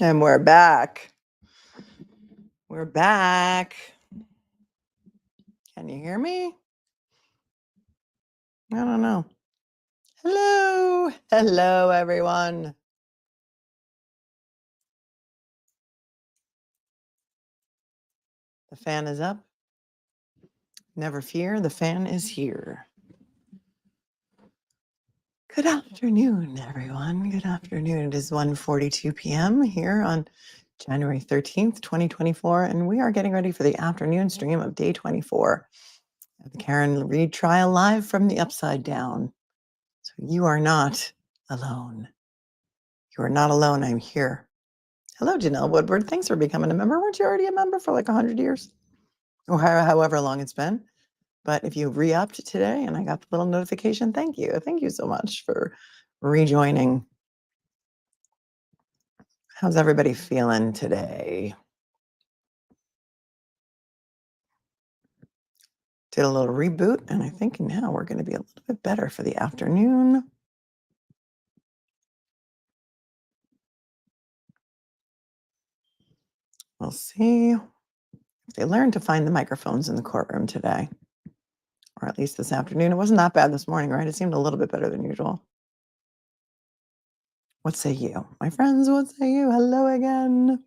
And we're back. We're back. Can you hear me? I don't know. Hello. Hello, everyone. The fan is up. Never fear, the fan is here. Good afternoon, everyone. Good afternoon. It is 1:42 p.m. here on January 13th, 2024, and we are getting ready for the afternoon stream of day 24 of the Karen Reed trial live from the Upside Down. So you are not alone. You are not alone. I'm here. Hello, Janelle Woodward. Thanks for becoming a member. Weren't you already a member for like 100 years? Or however long it's been. But if you re-upped today and I got the little notification, thank you. Thank you so much for rejoining. How's everybody feeling today? Did a little reboot, and I think now we're going to be a little bit better for the afternoon. We'll see if they learned to find the microphones in the courtroom today, or at least this afternoon. It wasn't that bad this morning, right? It seemed a little bit better than usual. What say you? My friends, what say you? Hello again.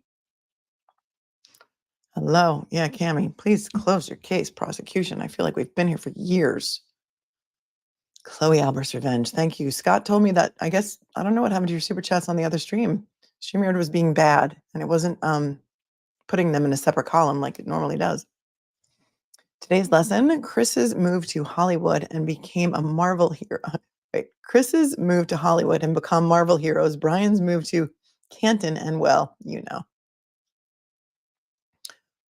Hello. Yeah, Cammie, please close your case, prosecution. I feel like we've been here for years. Chloe Albert's Revenge. Thank you. Scott told me that, I guess, I don't know what happened to your super chats on the other stream. StreamYard was being bad, and it wasn't putting them in a separate column like it normally does. Today's lesson, Chris's move to Hollywood and became a Marvel hero. Wait, Chris's move to Hollywood and become Marvel heroes. Brian's move to Canton and, well, you know.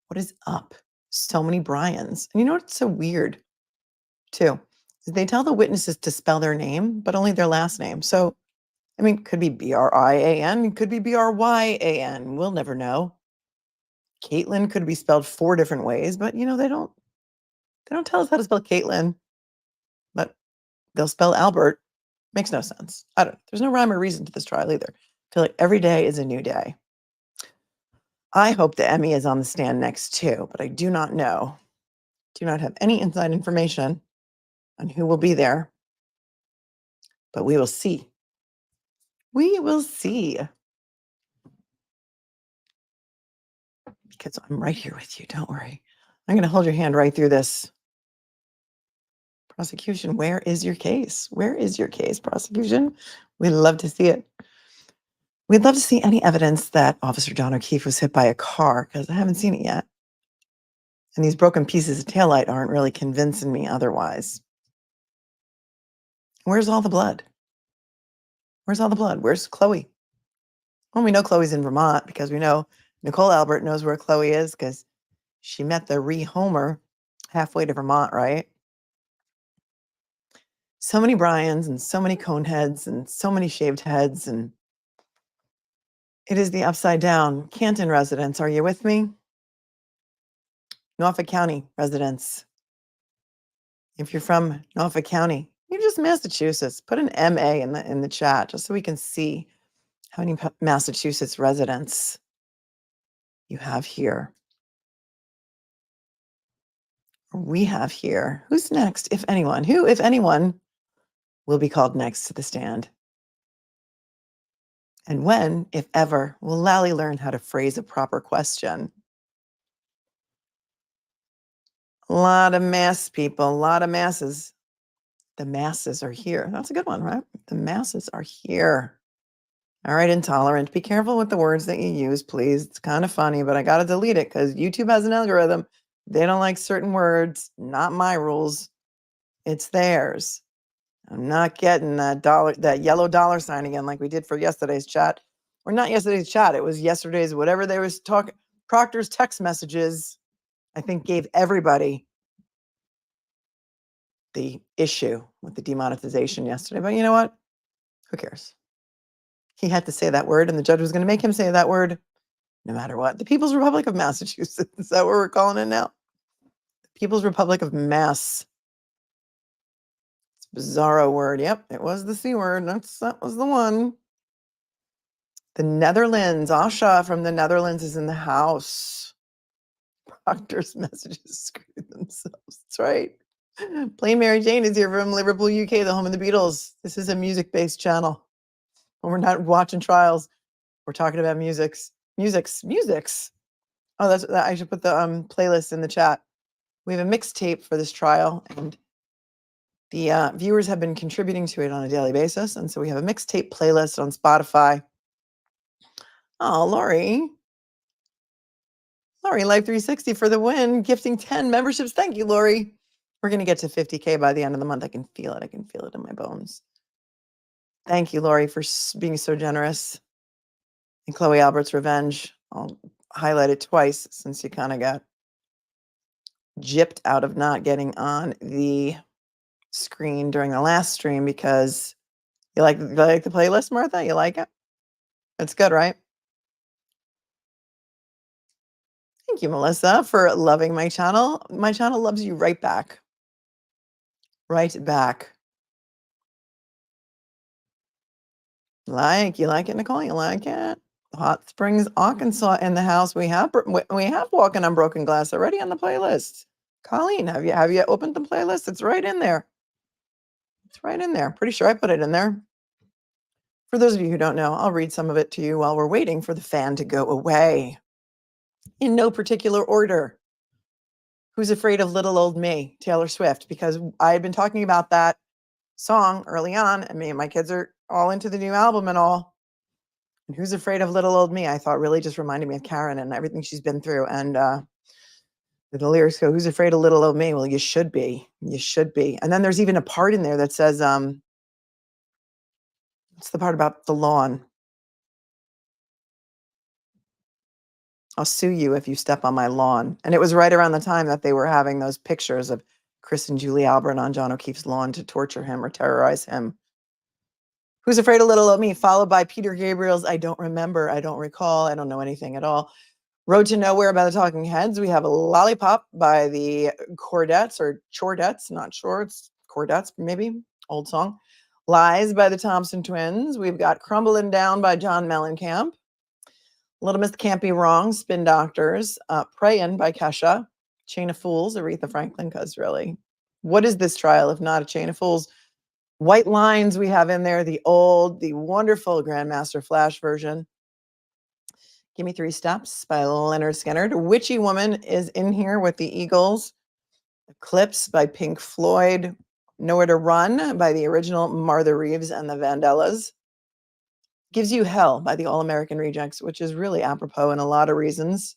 What is up? So many Brians. And you know what's so weird, too? Is they tell the witnesses to spell their name, but only their last name. So, I mean, could be Brian, could be Bryan. We'll never know. Caitlin could be spelled 4 different ways, but you know, they don't tell us how to spell Caitlin, but they'll spell Albert. Makes no sense. I don't know. There's no rhyme or reason to this trial either. I feel like every day is a new day. I hope the Emmy is on the stand next too, but I do not know. Do not have any inside information on who will be there, but we will see. We will see. Because I'm right here with you. Don't worry. I'm going to hold your hand right through this. Prosecution, where is your case? Where is your case, prosecution? We'd love to see it. We'd love to see any evidence that Officer John O'Keefe was hit by a car, because I haven't seen it yet. And these broken pieces of taillight aren't really convincing me otherwise. Where's all the blood? Where's all the blood? Where's Chloe? Well, we know Chloe's in Vermont because we know Nicole Albert knows where Chloe is because she met the rehomer halfway to Vermont, right? So many Bryans and so many cone heads and so many shaved heads, and it is the Upside Down. Canton residents, are you with me? Norfolk County residents. If you're from Norfolk County, you're just Massachusetts. Put an MA in the chat just so we can see how many Massachusetts residents you have here. We have here. Who's next, if anyone? Who, if anyone, will be called next to the stand? And when, if ever, will Lally learn how to phrase a proper question? A lot of mass people, a lot of masses. The masses are here. That's a good one, right? The masses are here. All right, intolerant. Be careful with the words that you use, please. It's kind of funny, but I got to delete it because YouTube has an algorithm. They don't like certain words. Not my rules. It's theirs. I'm not getting that yellow dollar sign again like we did for yesterday's chat. Or not yesterday's chat. It was yesterday's whatever they was talking. Proctor's text messages, I think, gave everybody the issue with the demonetization yesterday. But you know what? Who cares? He had to say that word, and the judge was going to make him say that word no matter what. The People's Republic of Massachusetts. Is that what we're calling it now? The People's Republic of Mass. It's a bizarro word. Yep, it was the C word. That was the one. The Netherlands. Asha from the Netherlands is in the house. Proctor's messages screwed themselves. That's right. Plain Mary Jane is here from Liverpool, UK, the home of the Beatles. This is a music-based channel. When we're not watching trials, we're talking about musics. Oh, I should put the playlist in the chat. We have a mixtape for this trial, and the viewers have been contributing to it on a daily basis. And so we have a mixtape playlist on Spotify. Oh, Lori, Life 360 for the win, gifting 10 memberships. Thank you, Lori. We're going to get to 50K by the end of the month. I can feel it. I can feel it in my bones. Thank you, Lori, for being so generous. And Chloe Albert's Revenge. I'll highlight it twice since you kind of got gypped out of not getting on the screen during the last stream because you like the playlist, Martha? You like it? It's good, right? Thank you, Melissa, for loving my channel. My channel loves you right back. Right back. You like it, Nicole? You like it? Hot Springs, Arkansas in the house. We have Walking on Broken Glass already on the playlist. Colleen, have you opened the playlist? It's right in there. It's right in there. Pretty sure I put it in there. For those of you who don't know, I'll read some of it to you while we're waiting for the fan to go away. In no particular order. Who's Afraid of Little Old Me? Taylor Swift, because I had been talking about that song early on, and me and my kids are all into the new album and all. And Who's Afraid of Little Old Me, I thought really just reminded me of Karen and everything she's been through. And the lyrics go, who's afraid of little old me? Well, you should be. You should be. And then there's even a part in there that says, what's the part about the lawn? I'll sue you if you step on my lawn. And it was right around the time that they were having those pictures of Chris and Julie Albert on John O'Keefe's lawn to torture him or terrorize him. Who's Afraid of Little Old Me? Followed by Peter Gabriel's I Don't Remember, I Don't Recall, I Don't Know Anything at All. Road to Nowhere by the Talking Heads. We have a Lollipop by the Chordettes, not sure. It's Chordettes, maybe. Old song. Lies by the Thompson Twins. We've got Crumbling Down by John Mellencamp. Little Miss Can't Be Wrong, Spin Doctors. Prayin' by Kesha. Chain of Fools, Aretha Franklin, because really, what is this trial if not a Chain of Fools? White Lines we have in there, the wonderful Grandmaster Flash version. Give Me Three Steps by Leonard Skinner. Witchy Woman is in here with the Eagles. Eclipse by Pink Floyd. Nowhere to Run by the original Martha Reeves and the Vandellas. Gives You Hell by the All American Rejects, which is really apropos in a lot of reasons.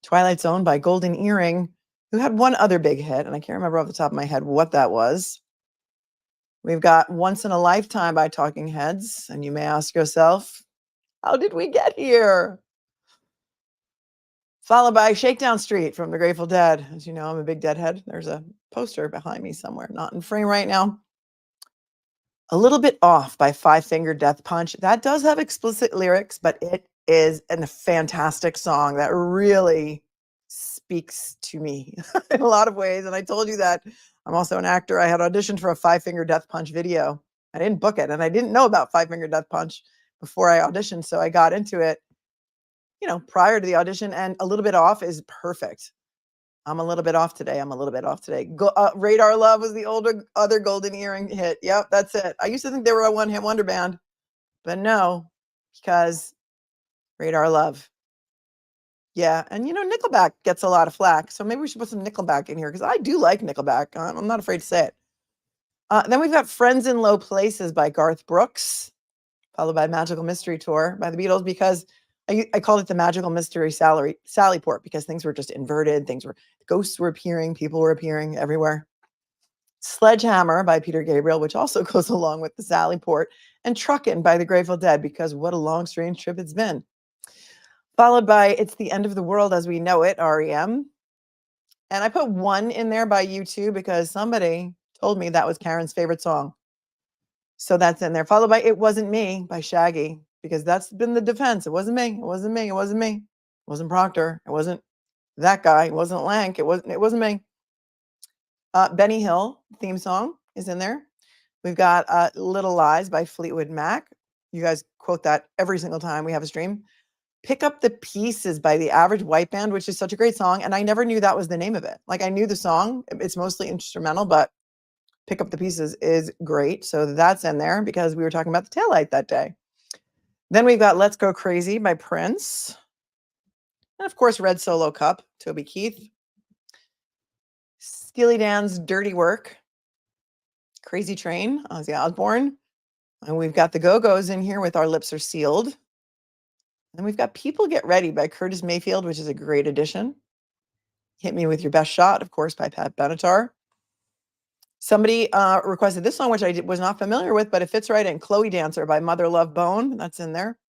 Twilight Zone by Golden Earring, who had one other big hit, and I can't remember off the top of my head what that was. We've got Once in a Lifetime by Talking Heads, and you may ask yourself, how did we get here? Followed by Shakedown Street from the Grateful Dead. As you know, I'm a big Deadhead. There's a poster behind me somewhere, not in frame right now. A Little Bit Off by Five Finger Death Punch. That does have explicit lyrics, but it is a fantastic song that really speaks to me in a lot of ways. And I told you that I'm also an actor. I had auditioned for a Five Finger Death Punch video. I didn't book it, and I didn't know about Five Finger Death Punch before I auditioned, so I got into it, prior to the audition, and A Little Bit Off is perfect. I'm a little bit off today. Radar Love was the other Golden Earring hit. Yep, that's it. I used to think they were a one-hit wonder band, but no, because Radar Love. Yeah, and Nickelback gets a lot of flack, so maybe we should put some Nickelback in here, because I do like Nickelback. I'm not afraid to say it. Then we've got Friends in Low Places by Garth Brooks, followed by Magical Mystery Tour by the Beatles, because I called it the Magical Mystery Sally Port, because things were just inverted. Ghosts were appearing, people were appearing everywhere. Sledgehammer by Peter Gabriel, which also goes along with the Sally Port, and Truckin' by the Grateful Dead, because what a long, strange trip it's been. Followed by It's the End of the World as We Know It, REM. And I put one in there by U2 because somebody told me that was Karen's favorite song. So that's in there. Followed by It Wasn't Me by Shaggy, because that's been the defense. It wasn't me. It wasn't me. It wasn't me. It wasn't Proctor. It wasn't that guy. It wasn't Lank. It wasn't me. Benny Hill theme song is in there. We've got Little Lies by Fleetwood Mac. You guys quote that every single time we have a stream. Pick Up the Pieces by the Average White Band, which is such a great song. And I never knew that was the name of it. Like I knew the song, it's mostly instrumental, but Pick Up the Pieces is great. So that's in there because we were talking about the taillight that day. Then we've got Let's Go Crazy by Prince. And of course, Red Solo Cup, Toby Keith. Steely Dan's Dirty Work. Crazy Train, Ozzy Osbourne. And we've got the Go-Go's in here with Our Lips Are Sealed. And we've got People Get Ready by Curtis Mayfield, which is a great addition. Hit Me With Your Best Shot, of course, by Pat Benatar. Somebody requested this song, which I was not familiar with, but it fits right in. Chloe Dancer by Mother Love Bone. That's in there.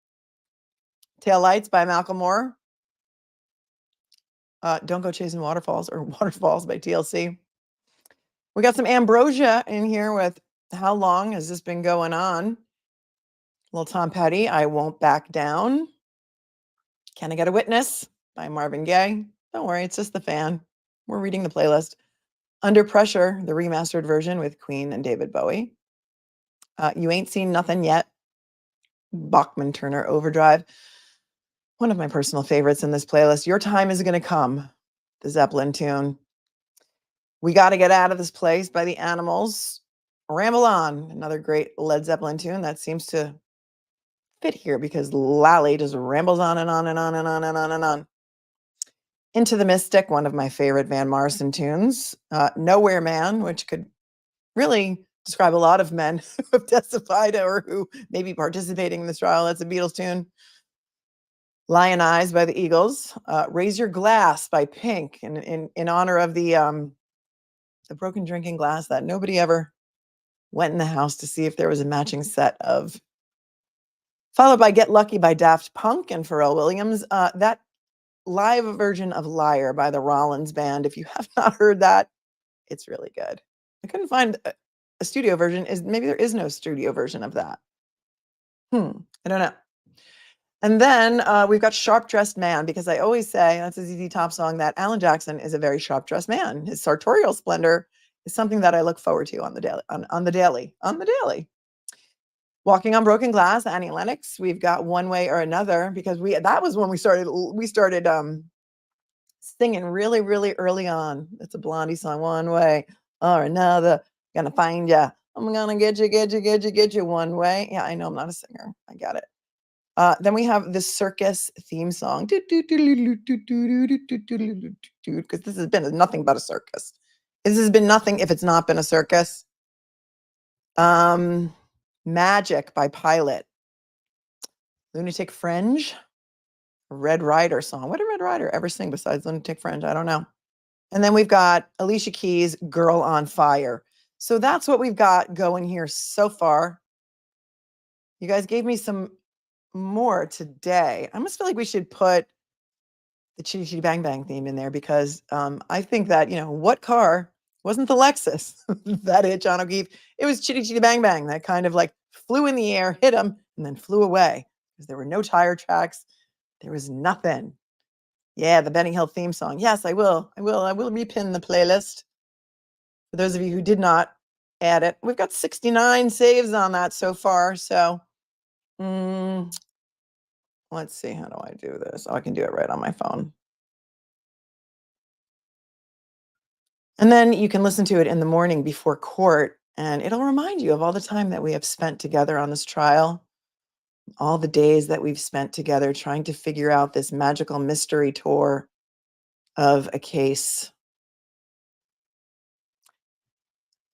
Tail Lights by Malcolm Moore. Don't Go Chasing Waterfalls or Waterfalls by TLC. We got some Ambrosia in here with How Long Has This Been Going On? Little Tom Petty, I Won't Back Down. Can I Get a Witness by Marvin Gaye. Don't worry, it's just the fan. We're reading the playlist. Under Pressure, the remastered version with Queen and David Bowie. You Ain't Seen Nothing Yet. Bachman Turner Overdrive. One of my personal favorites in this playlist. Your Time Is Gonna Come, the Zeppelin tune. We Gotta Get Out of This Place by the Animals. Ramble On, another great Led Zeppelin tune that seems to fit here because Lally just rambles on and on and on and on and on and on. Into the Mystic, one of my favorite Van Morrison tunes. Nowhere Man, which could really describe a lot of men who have testified or who may be participating in this trial. That's a Beatles tune. Lion Eyes by the Eagles. Raise Your Glass by Pink in honor of the broken drinking glass that nobody ever went in the house to see if there was a matching set of. Followed by Get Lucky by Daft Punk and Pharrell Williams. That live version of Liar by the Rollins Band. If you have not heard that, it's really good. I couldn't find a studio version. Maybe there is no studio version of that. I don't know. And then we've got Sharp Dressed Man, because I always say, that's a ZZ Top song, that Alan Jackson is a very sharp dressed man. His sartorial splendor is something that I look forward to on the daily. Walking on Broken Glass, Annie Lennox. We've got One Way or Another, because that was when we started singing really, really early on. It's a Blondie song. One way or another, gonna find ya. I'm gonna get you one way. Yeah, I know I'm not a singer. I got it. Then we have the Circus theme song. Because this has been nothing but a circus. This has been nothing if it's not been a circus. Magic by Pilot. Lunatic Fringe. Red Rider song. What did Red Rider ever sing besides Lunatic Fringe? I don't know. And then we've got Alicia Keys' Girl on Fire. So that's what we've got going here so far. You guys gave me some more today. I almost feel like we should put the Chitty Chitty Bang Bang theme in there, because I think that, what car wasn't the Lexus that hit John O'Keefe? It was Chitty Chitty Bang Bang that kind of like flew in the air, hit him, and then flew away, because there were no tire tracks. There was nothing. Yeah, the Benny Hill theme song. Yes, I will repin the playlist. For those of you who did not add it, we've got 69 saves on that so far. So let's see. How do I do this? Oh, I can do it right on my phone. And then you can listen to it in the morning before court, and it'll remind you of all the time that we have spent together on this trial, all the days that we've spent together trying to figure out this magical mystery tour of a case.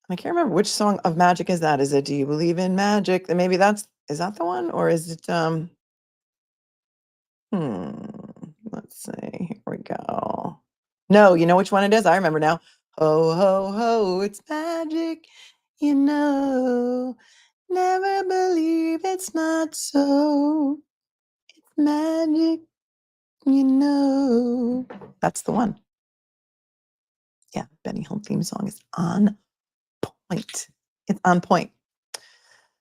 I can't remember which song of Magic is that. Is it Do You Believe in Magic? And maybe is that the one? Or is it let's see. Here we go. No, you know which one it is? I remember now. Ho, ho, ho, it's magic, never believe it's not so. It's magic, That's the one. Yeah, Benny Hill theme song is on point. It's on point.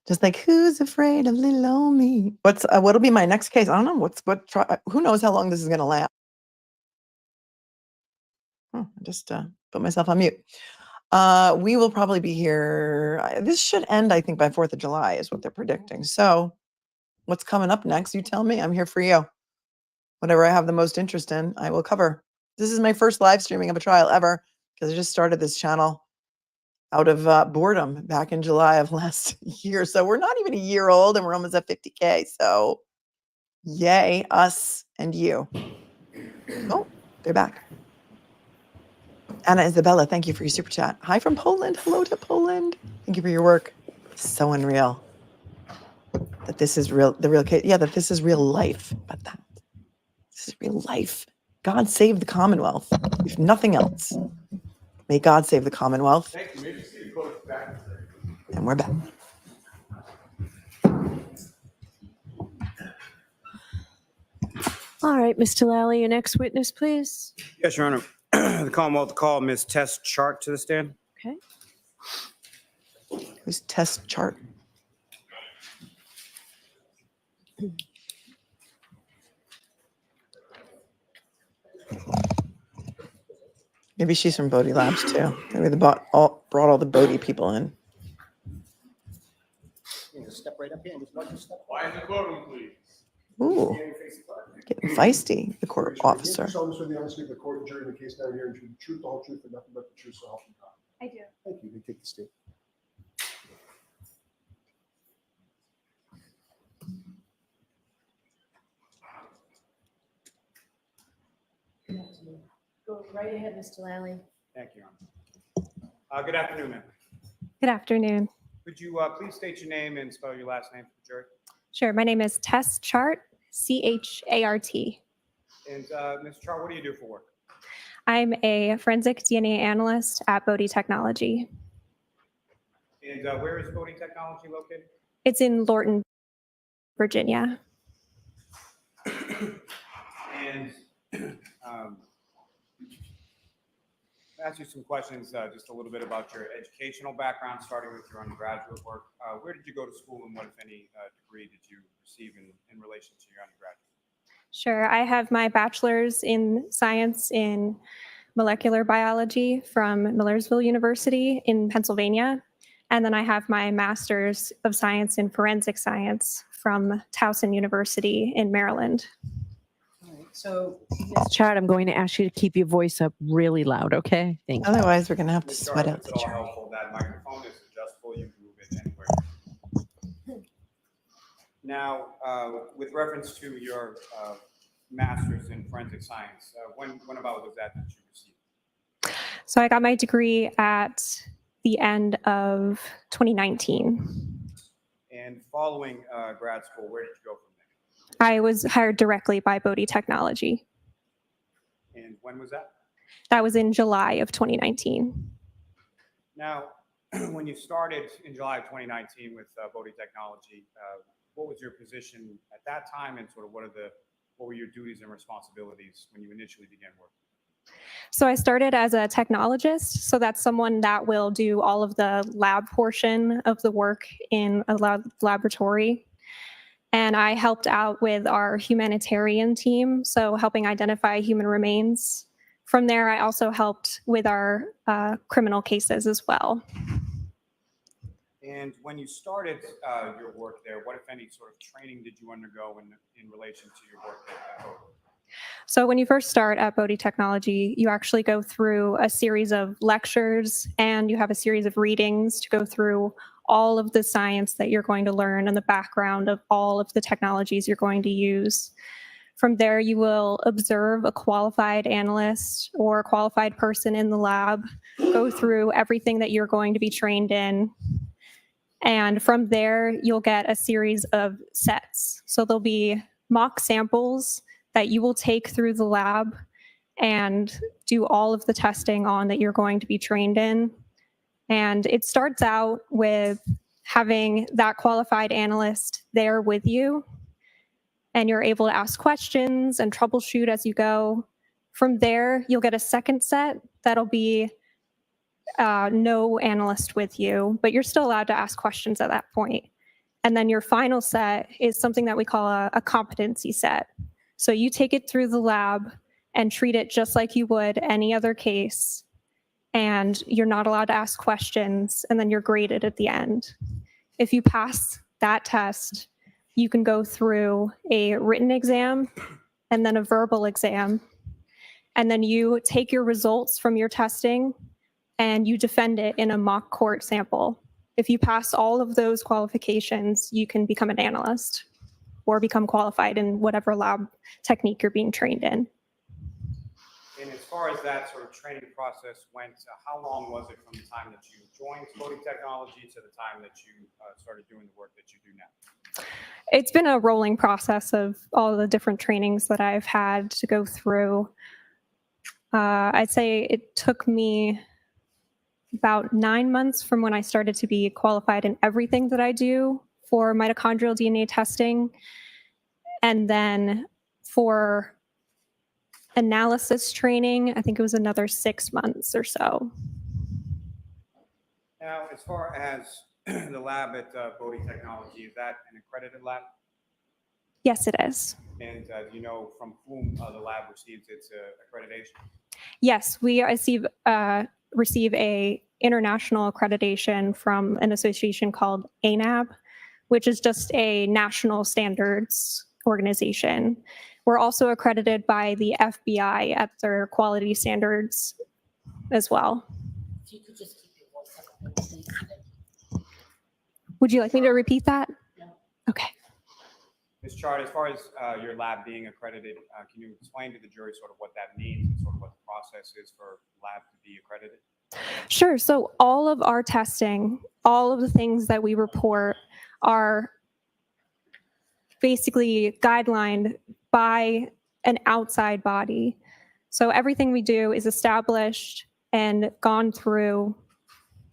Just like, who's afraid of little old me? What'll be my next case? I don't know. Who knows how long this is going to last? I just put myself on mute. We will probably be here. This should end, I think, by 4th of July is what they're predicting. So What's coming up next? You tell me. I'm here for you. Whatever I have the most interest in, I will cover. This is my first live streaming of a trial ever because I just started this channel out of boredom back in July of last year. So we're not even a year old and we're almost at 50K. So yay, us and you. Oh, they're back. Anna Isabella, thank you for your super chat. Hi from Poland. Hello to Poland. Thank you for your work. So unreal that this is real, the real case. Yeah, that this is real life. But this is real life. God save the Commonwealth, if nothing else. May God save the Commonwealth. Thank you. Maybe you see the quote back. And we're back. All right, Mr. Lally, your next witness, please. Yes, Your Honor. The Commonwealth to call Ms. Tess Chart to the stand. Okay. Who's Tess Chart? Maybe she's from BODE Labs too. Maybe they brought all the BODE people in. Step right up here and just watch you step. Why in the courtroom, please? Ooh, getting feisty, the court officer. So the honesty of the court and jury in the case down here, and the truth, the whole truth, and nothing but the truth, so help you God. I do. Thank you. You take the state. Go right ahead, Mr. Lally. Thank you, Your Honor. Good afternoon, ma'am. Good afternoon. Could you please state your name and spell your last name for the jury? Sure. My name is Tess Chart, Chart. And Ms. Chart, what do you do for work? I'm a forensic DNA analyst at BODE Technology. And where is BODE Technology located? It's in Lorton, Virginia. And I'll ask you some questions, just a little bit about your educational background, starting with your undergraduate work. Where did you go to school, and what, if any, degree did you receive in relation to your undergraduate? Sure. I have my bachelor's in science in molecular biology from Millersville University in Pennsylvania. And then I have my master's of science in forensic science from Towson University in Maryland. All right, so Ms. Chart, I'm going to ask you to keep your voice up really loud, okay? Thank you. Otherwise, we're going to have to Ms. sweat Chart, out if the it's at all jury. helpful, that microphone is adjustable. You can move it anywhere. Now, with reference to your master's in forensic science, when about was that you received? So I got my degree at the end of 2019. And following grad school, where did you go from I was hired directly by BODE Technology. there? And when was that? That was in July of 2019. Now, when you started in July of 2019 with BODE Technology, what was your position at that time, and sort of what were your duties and responsibilities when you initially began work? So I started as a technologist. So that's someone that will do all of the lab portion of the work in a laboratory. And I helped out with our humanitarian team, so helping identify human remains. From there, I also helped with our criminal cases as well. And when you started your work there, what, if any, sort of training did you undergo in relation to your work at BODE? So when you first start at BODE Technology, you actually go through a series of lectures and you have a series of readings to go through all of the science that you're going to learn and the background of all of the technologies you're going to use. From there, you will observe a qualified analyst or a qualified person in the lab, go through everything that you're going to be trained in. And from there, you'll get a series of sets. So there'll be mock samples that you will take through the lab and do all of the testing on that you're going to be trained in. And it starts out with having that qualified analyst there with you, and you're able to ask questions and troubleshoot as you go. From there, you'll get a second set that'll be no analyst with you, but you're still allowed to ask questions at that point. And then your final set is something that we call a competency set. So you take it through the lab and treat it just like you would any other case. And you're not allowed to ask questions, and then you're graded at the end. If you pass that test, you can go through a written exam and then a verbal exam. And then you take your results from your testing and you defend it in a mock court sample. If you pass all of those qualifications, you can become an analyst or become qualified in whatever lab technique you're being trained in. And as far as that sort of training process went, how long was it from the time that you joined BODE Technology to the time that you started doing the work that you do now? It's been a rolling process of all the different trainings that I've had to go through. I'd say it took me about 9 months from when I started to be qualified in everything that I do for mitochondrial DNA testing. And then for analysis training, I think it was another 6 months or so. Now, as far as the lab at BODE Technology, is that an accredited lab? Yes, it is. And do you know from whom the lab receives its accreditation? Yes, we receive a international accreditation from an association called ANAB, which is just a national standards organization. We're also accredited by the FBI at their quality standards as well. If you could just keep your voice up a bit, please. Would you like me to repeat that? No. Okay. Ms. Chart, as far as your lab being accredited, can you explain to the jury sort of what that means and sort of what the process is for lab to be accredited? Sure. So all of our testing, all of the things that we report are basically guidelined by an outside body. So everything we do is established and gone through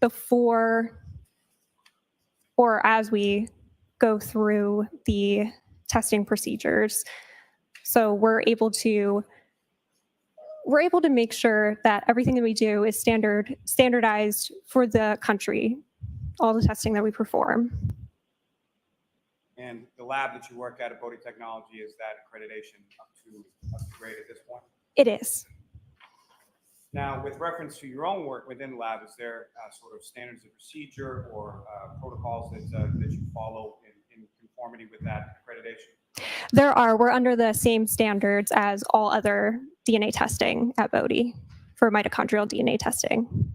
before or as we go through the testing procedures. So we're able to make sure that everything that we do is standardized for the country, all the testing that we perform. And the lab that you work at BODE Technology, is that accreditation up to grade at this point? It is. Now, with reference to your own work within the lab, is there sort of standards of procedure or protocols that you follow in conformity with that accreditation? There are. We're under the same standards as all other DNA testing at BODE for mitochondrial DNA testing.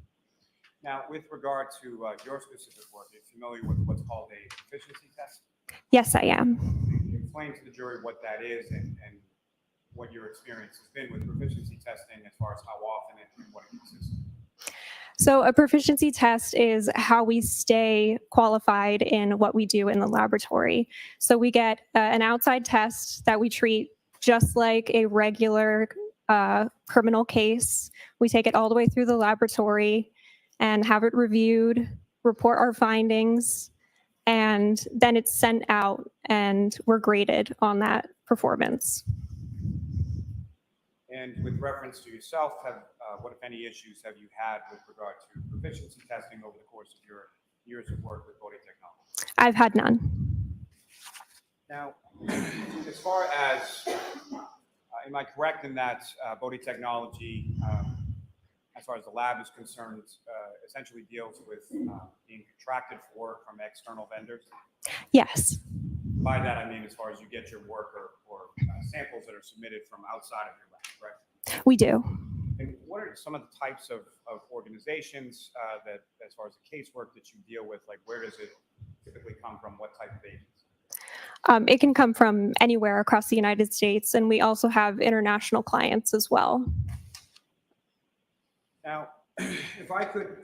Now, with regard to your specific work, are you familiar with what's called a proficiency test? Yes, I am. Can you explain to the jury what that is and what your experience has been with proficiency testing as far as how often and what it consists of? So a proficiency test is how we stay qualified in what we do in the laboratory. So we get an outside test that we treat just like a regular criminal case. We take it all the way through the laboratory and have it reviewed, report our findings, and then it's sent out and we're graded on that performance. And with reference to yourself, what, if any, issues have you had with regard to proficiency testing over the course of your years of work with BODE Technology? I've had none. Now, as far as, am I correct in that BODE Technology, as far as the lab is concerned, essentially deals with being contracted for work from external vendors? Yes. By that, I mean as far as you get your work or samples that are submitted from outside of your lab, correct? We do. And what are some of the types of organizations that, as far as the casework that you deal with, like where does it typically come from? What type of agencies? It can come from anywhere across the United States, and we also have international clients as well. Now, if I could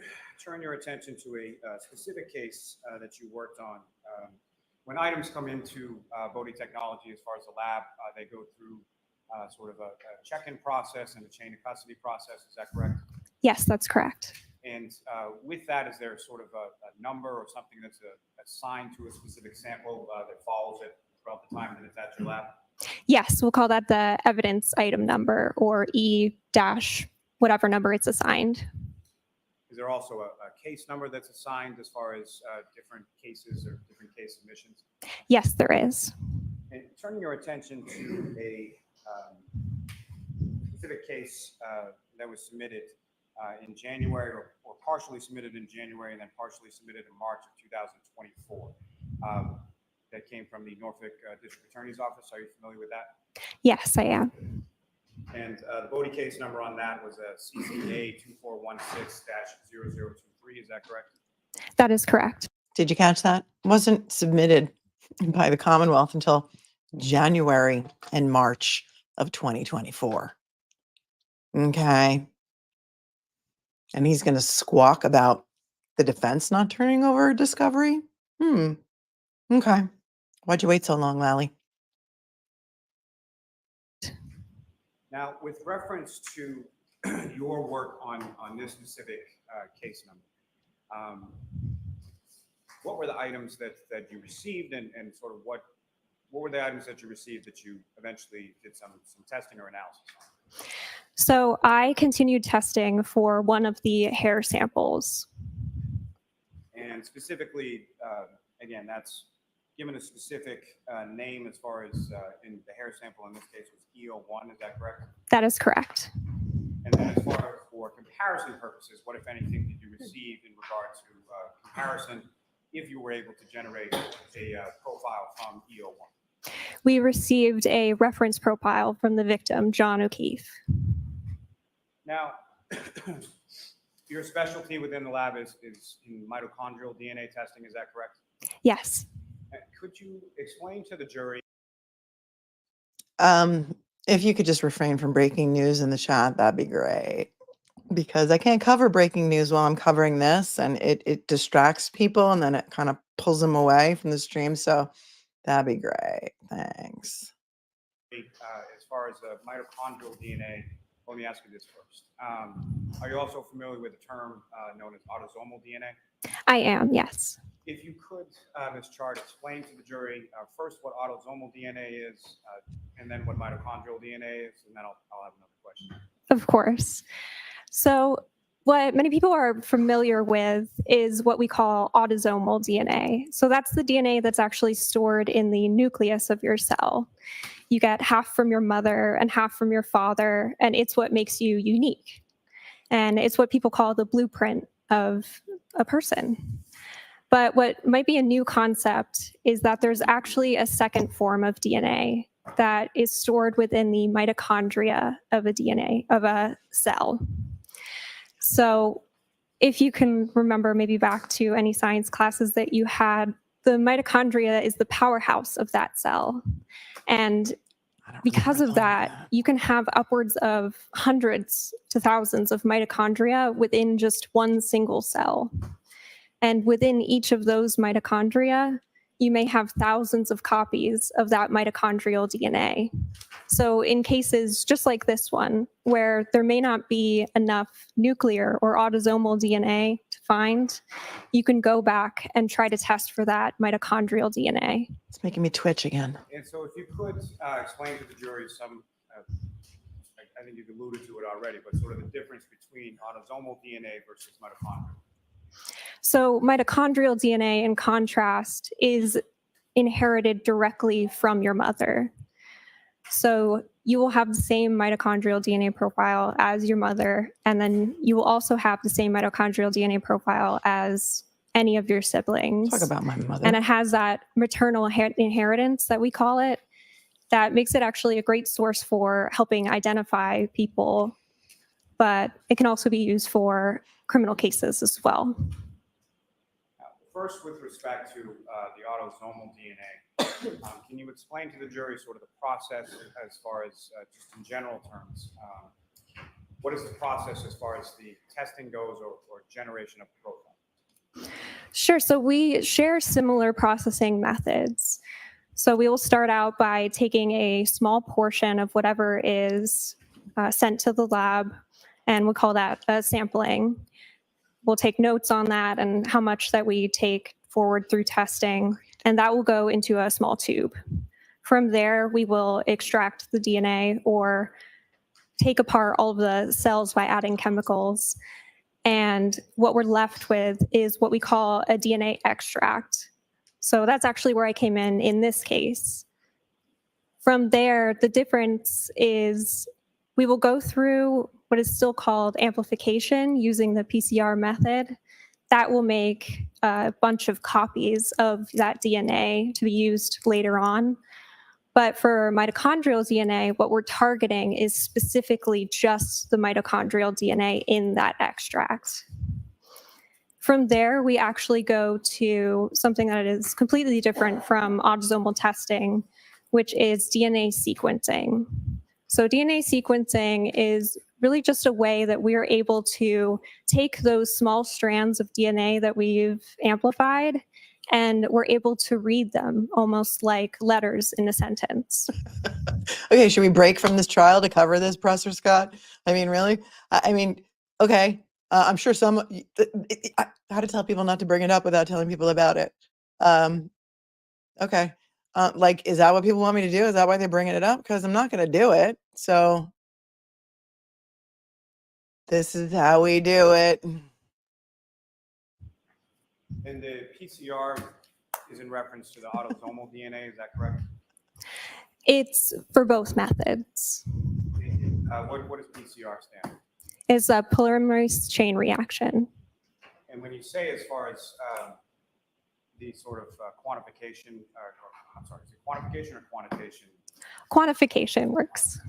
turn your attention to a specific case that you worked on. When items come into BODE Technology, as far as the lab, they go through sort of a check-in process and a chain of custody process. Is that correct? Yes, that's correct. And with that, is there sort of a number or something that's assigned to a specific sample that follows it throughout the time that it's at your lab? Yes, we'll call that the evidence item number, or E- whatever number it's assigned. Is there also a case number that's assigned as far as different cases or different case submissions? Yes, there is. And turning your attention to a specific case that was submitted in January or partially submitted in January and then partially submitted in March of 2024. that came from the Norfolk District Attorney's Office. Are you familiar with that? Yes, I am. And the BODE case number on that was CCA 2416-0023. Is that correct? That is correct. Did you catch that? It wasn't submitted by the Commonwealth until January and March of 2024. Okay. And he's going to squawk about the defense not turning over discovery? Okay. Why'd you wait so long, Lally? Now, with reference to your work on this specific case number, what were the items that you received, and sort of what were the items that you received that you eventually did some testing or analysis on? So I continued testing for one of the hair samples. And specifically, again, that's given a specific name as far as in the hair sample in this case was EO1, is that correct? That is correct. And then as far as for comparison purposes, what, if anything, did you receive in regard to comparison if you were able to generate a profile from EO1? We received a reference profile from the victim, John O'Keefe. Now, your specialty within the lab is in mitochondrial DNA testing, is that correct? Yes. Could you explain to the jury? If you could just refrain from breaking news in the chat, that'd be great. Because I can't cover breaking news while I'm covering this, and it distracts people, and then it kind of pulls them away from the stream. So that'd be great. Thanks. As far as the mitochondrial DNA, let me ask you this first. Are you also familiar with the term known as autosomal DNA? I am, yes. If you could, Ms. Chart, explain to the jury first what autosomal DNA is, and then what mitochondrial DNA is, and then I'll have another question. Of course. So what many people are familiar with is what we call autosomal DNA. So that's the DNA that's actually stored in the nucleus of your cell. You get half from your mother and half from your father, and it's what makes you unique. And it's what people call the blueprint of a person. But what might be a new concept is that there's actually a second form of DNA that is stored within the mitochondria of a cell. So if you can remember maybe back to any science classes that you had, the mitochondria is the powerhouse of that cell. And because of that, you can have upwards of hundreds to thousands of mitochondria within just one single cell. And within each of those mitochondria, you may have thousands of copies of that mitochondrial DNA. So in cases just like this one, where there may not be enough nuclear or autosomal DNA to find, you can go back and try to test for that mitochondrial DNA. It's making me twitch again. And so if you could explain to the jury some, I think you've alluded to it already, but sort of the difference between autosomal DNA versus mitochondrial. So mitochondrial DNA, in contrast, is inherited directly from your mother. So you will have the same mitochondrial DNA profile as your mother, and then you will also have the same mitochondrial DNA profile as any of your siblings. Talk about my mother. And it has that maternal inheritance that we call it, that makes it actually a great source for helping identify people, but it can also be used for criminal cases as well. First, with respect to the autosomal DNA, can you explain to the jury sort of the process as far as just in general terms? What is the process as far as the testing goes or generation of profile? Sure. So we share similar processing methods. So we will start out by taking a small portion of whatever is sent to the lab, and we'll call that sampling. We'll take notes on that and how much that we take forward through testing, and that will go into a small tube. From there, we will extract the DNA or take apart all of the cells by adding chemicals. And what we're left with is what we call a DNA extract. So that's actually where I came in this case. From there, the difference is we will go through what is still called amplification using the PCR method. that will make a bunch of copies of that DNA to be used later on. But for mitochondrial DNA, what we're targeting is specifically just the mitochondrial DNA in that extract. From there, we actually go to something that is completely different from autosomal testing, which is DNA sequencing. So DNA sequencing is really just a way that we are able to take those small strands of DNA that we've amplified, and we're able to read them almost like letters in a sentence. Okay, should we break from this trial to cover this, Professor Scott? I mean, really? I mean, okay. I'm sure how to tell people not to bring it up without telling people about it. Okay. Like, is that what people want me to do? Is that why they're bringing it up? Because I'm not going to do it. So this is how we do it. And the PCR is in reference to the autosomal DNA, is that correct? It's for both methods. What does PCR stand for? It's a polymerase chain reaction. And when you say as far as the sort of quantification, I'm sorry, is it quantification or quantitation? Quantification works.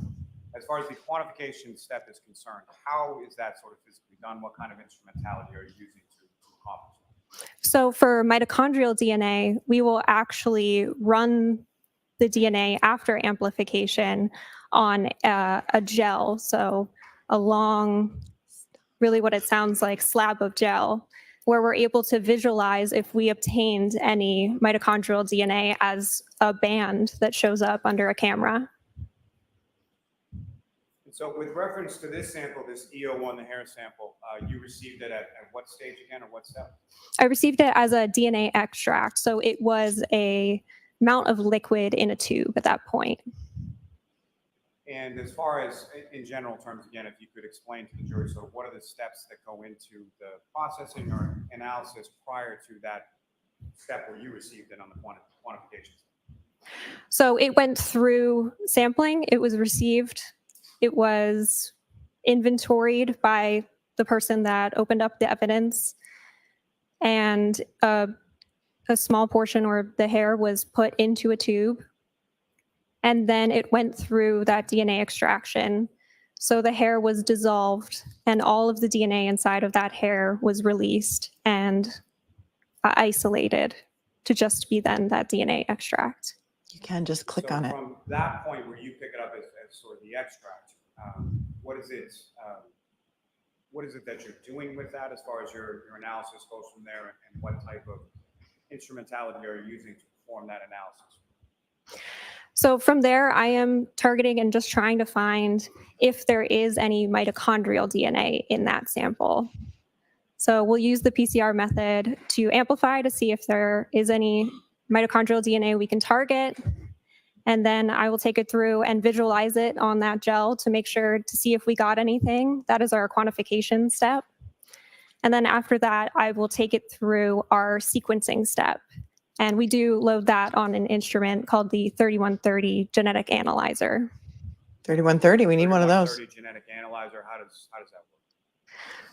As far as the quantification step is concerned, how is that sort of physically done? What kind of instrumentality are you using to accomplish that? So for mitochondrial DNA, we will actually run the DNA after amplification on a gel. So a long, really what it sounds like, slab of gel, where we're able to visualize if we obtained any mitochondrial DNA as a band that shows up under a camera. And so with reference to this sample, this EO1, the hair sample, you received it at what stage again, or what step? I received it as a DNA extract. So it was a amount of liquid in a tube at that point. And as far as in general terms, again, if you could explain to the jury, so what are the steps that go into the processing or analysis prior to that step where you received it on the quantification? So it went through sampling, it was received, it was inventoried by the person that opened up the evidence, and a small portion or the hair was put into a tube. And then it went through that DNA extraction. So the hair was dissolved and all of the DNA inside of that hair was released and isolated to just be then that DNA extract. You can just click on it. From that point where you pick it up as sort of the extract, what is it that you're doing with that as far as your analysis goes from there, and what type of instrumentality are you using to perform that analysis? So from there, I am targeting and just trying to find if there is any mitochondrial DNA in that sample. So we'll use the PCR method to amplify to see if there is any mitochondrial DNA we can target. And then I will take it through and visualize it on that gel to make sure to see if we got anything. That is our quantification step. And then after that, I will take it through our sequencing step. And we do load that on an instrument called the 3130 genetic analyzer. 3130, we need one of those. 3130 genetic analyzer, how does that work?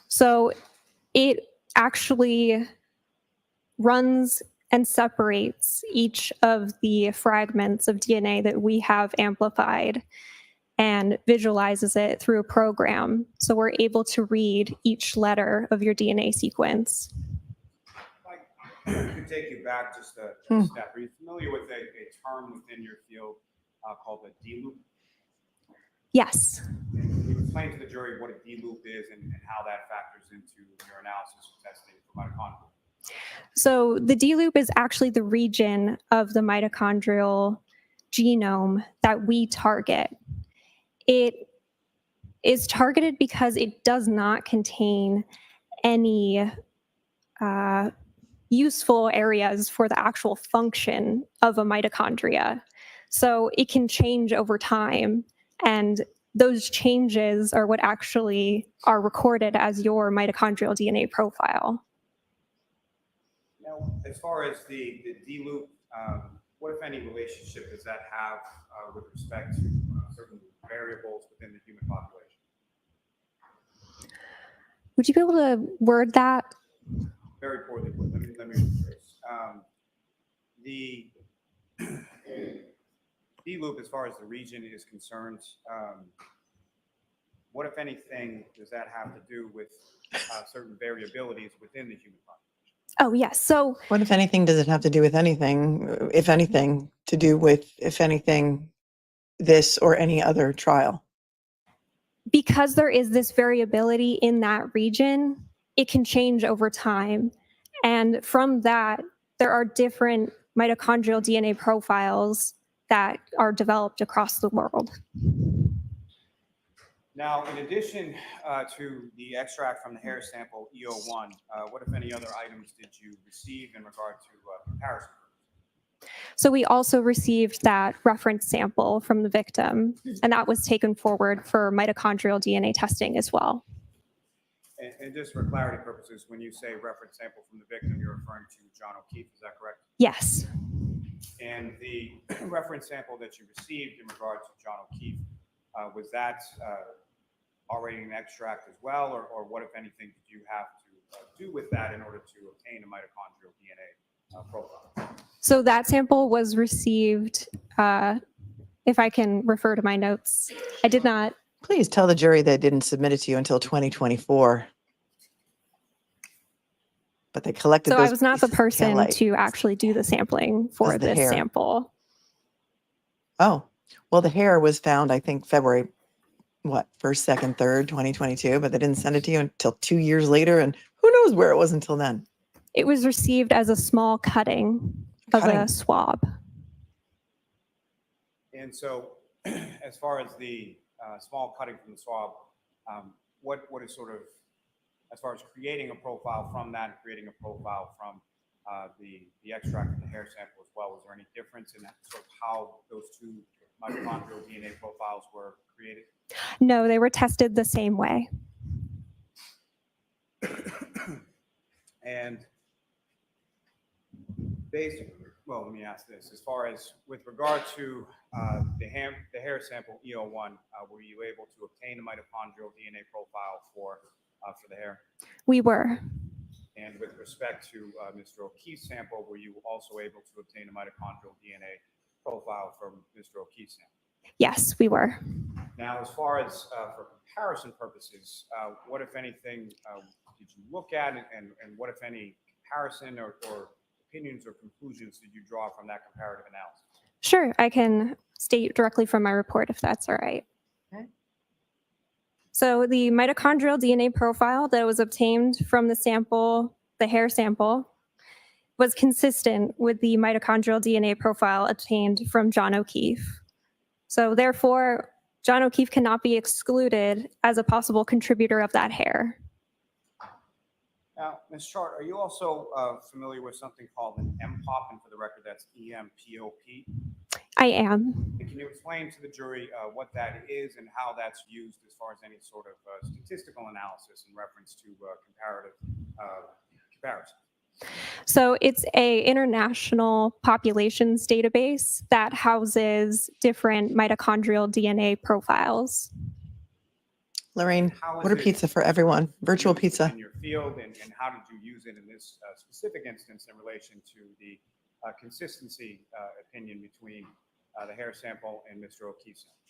So it actually runs and separates each of the fragments of DNA that we have amplified and visualizes it through a program. So we're able to read each letter of your DNA sequence. I could take you back just a step. Are you familiar with a term within your field called a D-loop? Yes. Can you explain to the jury what a D-loop is and how that factors into your analysis or testing for mitochondria? So the D-loop is actually the region of the mitochondrial genome that we target. It is targeted because it does not contain any useful areas for the actual function of a mitochondria. So it can change over time, and those changes are what actually are recorded as your mitochondrial DNA profile. Now, as far as the D-loop, what, if any, relationship does that have with respect to certain variables within the human population? Would you be able to word that? very poorly put. Let me rephrase. The D loop, as far as the region is concerned, what, if anything, does that have to do with certain variabilities within the human population? Oh, yes. So What, if anything, does it have to do with anything, if anything, to do with, if anything, this or any other trial? because there is this variability in that region, it can change over time. And from that, there are different mitochondrial DNA profiles that are developed across the world. Now, in addition to the extract from the hair sample EO1, what, if any, other items did you receive in regard to comparison? So we also received that reference sample from the victim, and that was taken forward for mitochondrial DNA testing as well. And just for clarity purposes, when you say reference sample from the victim, you're referring to John O'Keefe, is that correct? Yes. And the reference sample that you received in regard to John O'Keefe, was that already an extract as well, or what, if anything, did you have to do with that in order to obtain a mitochondrial DNA profile? So that sample was received, if I can refer to my notes. I did not. Please tell the jury they didn't submit it to you until 2024. But they collected So those I was not the pieces of person taillight. to actually do the sampling for Was the this hair. sample. Oh, well, the hair was found, I think, February, what, 1st, 2nd, 3rd, 2022, but they didn't send it to you until 2 years later, and who knows where it was until then. It was received as a small cutting of a Cutting. swab. And so, as far as the small cutting from the swab, what is sort of, as far as creating a profile from that and creating a profile from the extract from the hair sample as well, was there any difference in sort of how those two mitochondrial DNA profiles were created? No, they were tested the same way. And basically, well, let me ask this: as far as with regard to the hair sample EO1, were you able to obtain a mitochondrial DNA profile for the hair? We were. And with respect to Mr. O'Keefe's sample, were you also able to obtain a mitochondrial DNA profile from Mr. O'Keefe's sample? Yes, we were. Now, as far as for comparison purposes, what, if anything, did you look at, and what, if any, comparison or opinions or conclusions did you draw from that comparative analysis? Sure, I can state directly from my report if that's all right. Okay. So the mitochondrial DNA profile that was obtained from the sample, the hair sample, was consistent with the mitochondrial DNA profile obtained from John O'Keefe. So therefore, John O'Keefe cannot be excluded as a possible contributor of that hair. Now, Ms. Chart, are you also familiar with something called an MPOP, and for the record, that's EMPOP? I am. And can you explain to the jury what that is and how that's used as far as any sort of statistical analysis in reference to comparative comparison? So it's a international populations database that houses different mitochondrial DNA profiles. Lorraine, How is order it pizza for everyone, virtual used pizza. in your field, and how did you use it in this specific instance in relation to the consistency opinion between the hair sample and Mr. O'Keefe's sample?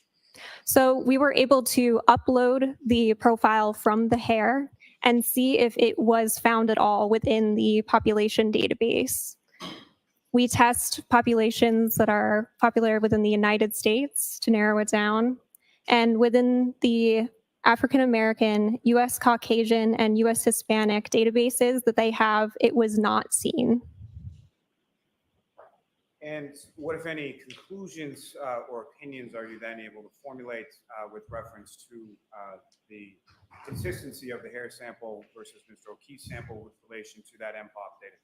So we were able to upload the profile from the hair and see if it was found at all within the population database. We test populations that are popular within the United States to narrow it down. And within the African American, US Caucasian, and US Hispanic databases that they have, it was not seen. And what, if any, conclusions or opinions are you then able to formulate with reference to the consistency of the hair sample versus Mr. O'Keefe's sample with relation to that MPOP data?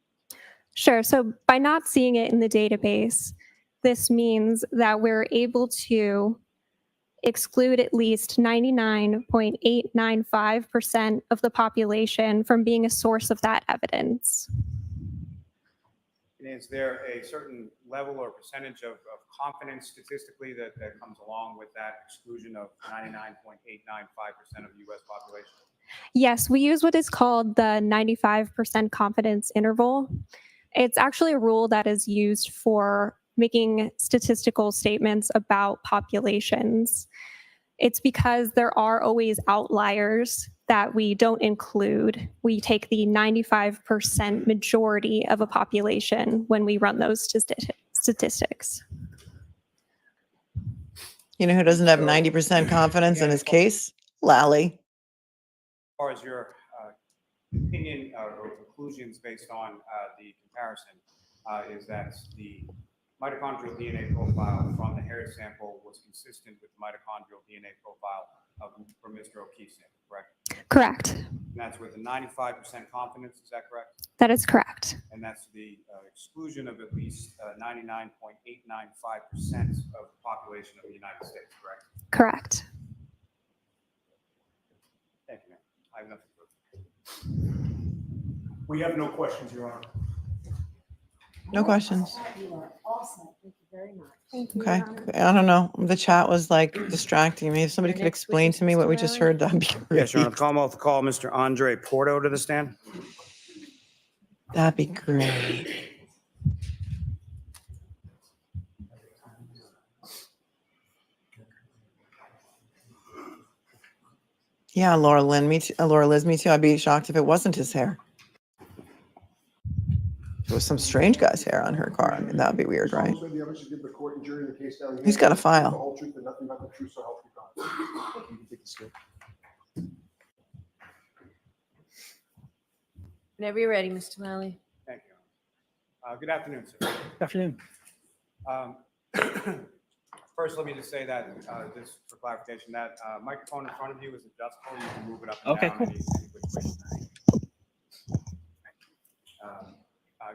Sure. So by not seeing it in the database, this means that we're able to exclude at least 99.895% of the population from being a source of that evidence. And is there a certain level or percentage of confidence statistically that comes along with that exclusion of 99.895% of the U.S. population? Yes, we use what is called the 95% confidence interval. It's actually a rule that is used for making statistical statements about populations. It's because there are always outliers that we don't include. We take the 95% majority of a population when we run those statistics. You know who doesn't have So, 90% confidence in yeah, his case? Lally. As far as your opinion or conclusions based on the comparison, is that the mitochondrial DNA profile from the hair sample was consistent with the mitochondrial DNA profile from Mr. O'Keefe's sample, correct? Correct. And that's with a 95% confidence, is that correct? That is correct. And that's the exclusion of at least 99.895% of the population of the United States, correct? Correct. Thank you, ma'am. I have nothing further. We have no questions, Your Honor. No questions. You are awesome. Thank you very much. Thank you. Okay. Your Honor. I don't know. The chat was like distracting me. If somebody Your could next explain witness, to me what Mr. we just Riley? heard, that'd be Yes, Your Honor. great. The Commonwealth will call Mr. Andre Porto to the stand. That'd be great. Yeah, Laura Liz, me too. I'd be shocked if it wasn't his hair. If it was some strange guy's hair on her car. I mean, that would be weird, right? So the evidence you give the court and jury in the case down here. He's got a The file. whole truth and nothing but the truth, so help you God. You can take the stand. Whenever you're ready, Mr. Malley. Thank you. Good afternoon, sir. Good afternoon. First, let me just say that, just for clarification, that microphone in front of you is adjustable. You can move it up and Okay, down cool. any which way.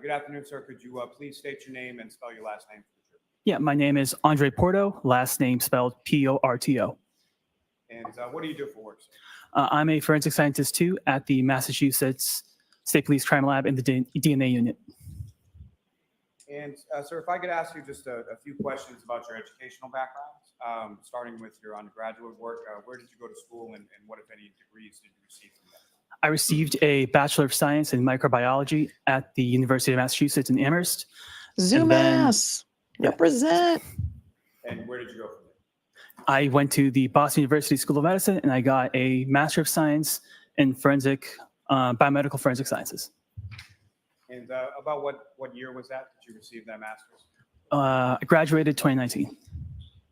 Good afternoon, sir. Could you please state your name and spell your last name for the jury? Yeah, my name is Andre Porto, last name spelled Porto. And what do you do for work, sir? I'm a forensic scientist too at the Massachusetts State Police Crime Lab in the DNA unit. And sir, if I could ask you just a few questions about your educational background, starting with your undergraduate work. Where did you go to school and what, if any, degrees did you receive from that? I received a Bachelor of Science in Microbiology at the University of Massachusetts in Amherst. Zoom then- ass. Yeah. Represent. And where did you go from there? I went to the Boston University School of Medicine and I got a Master of Science in Biomedical Forensic Sciences. And about what year was that you received that master's? I graduated 2019.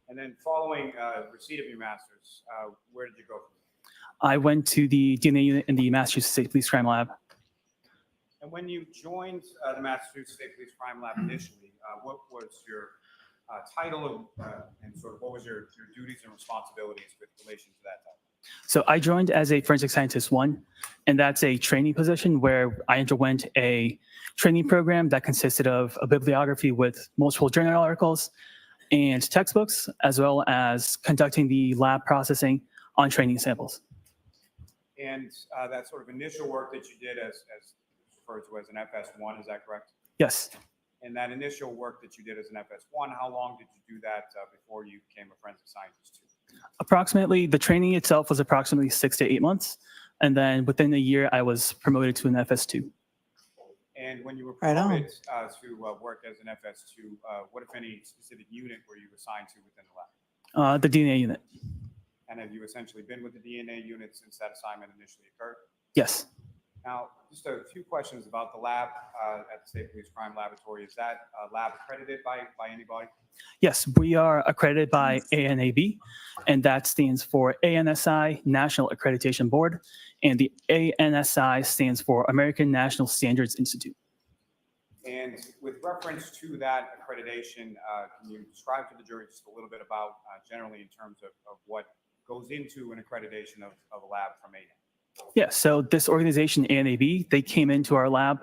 And then following receipt of your master's, where did you go from there? I went to the DNA unit in the Massachusetts State Police Crime Lab. And when you joined the Massachusetts State Police Crime Lab initially, what was your title and sort of what was your duties and responsibilities with relation to that title? So I joined as a forensic scientist 1, and that's a training position where I underwent a training program that consisted of a bibliography with multiple journal articles and textbooks, as well as conducting the lab processing on training samples. And that sort of initial work that you did as referred to as an FS1, is that correct? Yes. And that initial work that you did as an FS1, how long did you do that before you became a forensic scientist 2? Approximately, the training itself was approximately 6 to 8 months. And then within a year, I was promoted to an FS2. And when you were Right on. promoted to work as an FS2, what, if any, specific unit were you assigned to within the lab? The DNA unit. And have you essentially been with the DNA unit since that assignment initially occurred? Yes. Now, just a few questions about the lab at the State Police Crime Laboratory. Is that lab accredited by anybody? Yes, we are accredited by ANAB, and that stands for ANSI, National Accreditation Board, and the ANSI stands for American National Standards Institute. And with reference to that accreditation, can you describe to the jury just a little bit about generally in terms of what goes into an accreditation of a lab from ANAB? Yeah, so this organization, ANAB, they came into our lab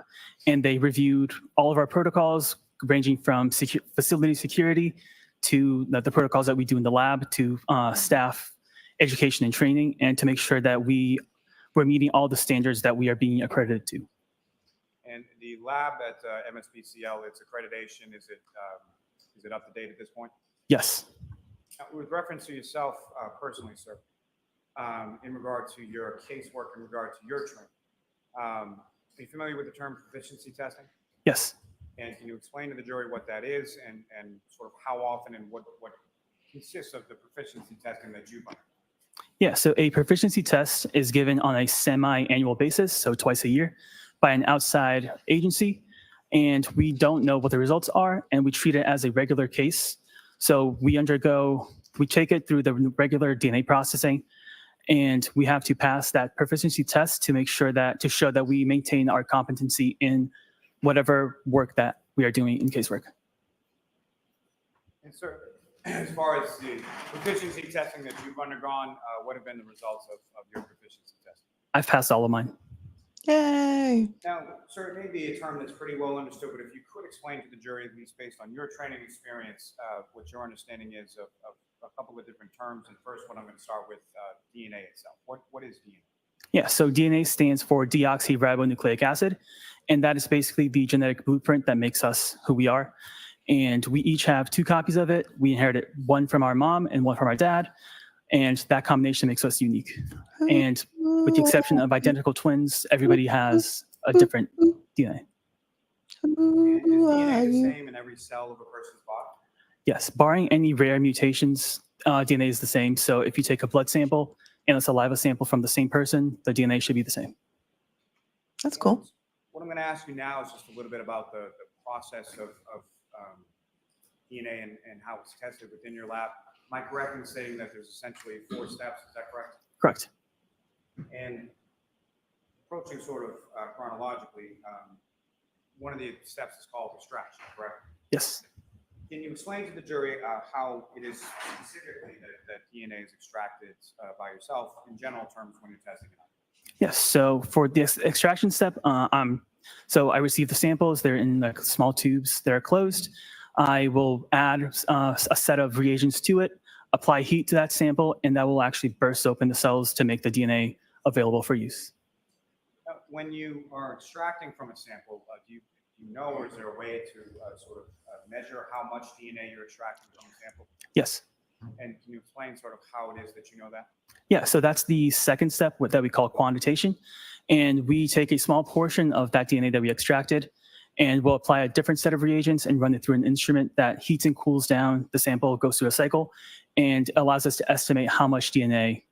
and they reviewed all of our protocols, ranging from facility security to the protocols that we do in the lab to staff education and training, and to make sure that we're meeting all the standards that we are being accredited to. And the lab at MSPCL, its accreditation, is it up to date at this point? Yes. With reference to yourself personally, sir, in regard to your casework, in regard to your training. Are you familiar with the term proficiency testing? Yes. And can you explain to the jury what that is and sort of how often and what consists of the proficiency testing that you've done? Yeah, so a proficiency test is given on a semi-annual basis, so twice a year, by an outside agency, and we don't know what the results are, and we treat it as a regular case. So we take it through the regular DNA processing, and we have to pass that proficiency test to show that we maintain our competency in whatever work that we are doing in casework. And sir, as far as the proficiency testing that you've undergone, what have been the results of your proficiency testing? I've passed all of mine. Yay. Now, sir, it may be a term that's pretty well understood, but if you could explain to the jury, at least based on your training experience, what your understanding is of a couple of different terms. And first one, I'm going to start with DNA itself. What is DNA? Yeah, so DNA stands for deoxyribonucleic acid, and that is basically the genetic blueprint that makes us who we are. And we each have 2 copies of it. We inherited one from our mom and one from our dad, and that combination makes us unique. And with the exception of identical twins, everybody has a different DNA. Is DNA the same in every cell of a person's body? Yes, barring any rare mutations, DNA is the same. So if you take a blood sample and a saliva sample from the same person, the DNA should be the same. That's cool. What I'm going to ask you now is just a little bit about the process of DNA and how it's tested within your lab. Am I correct in saying that there's essentially 4 steps? Is that correct? Correct. And approaching sort of chronologically, one of the steps is called extraction, correct? Yes. Can you explain to the jury how it is specifically that DNA is extracted by yourself in general terms when you're testing it out? Yes. So for this extraction step, so I receive the samples. They're in like small tubes. They're closed. I will add a set of reagents to it, apply heat to that sample, and that will actually burst open the cells to make the DNA available for use. Now, when you are extracting from a sample, do you know, or is there a way to sort of measure how much DNA you're extracting from the sample? Yes. And can you explain sort of how it is that you know that? Yeah, so that's the second step that we call quantitation. And we take a small portion of that DNA that we extracted, and we'll apply a different set of reagents and run it through an instrument that heats and cools down the sample, goes through a cycle, and allows us to estimate how much DNA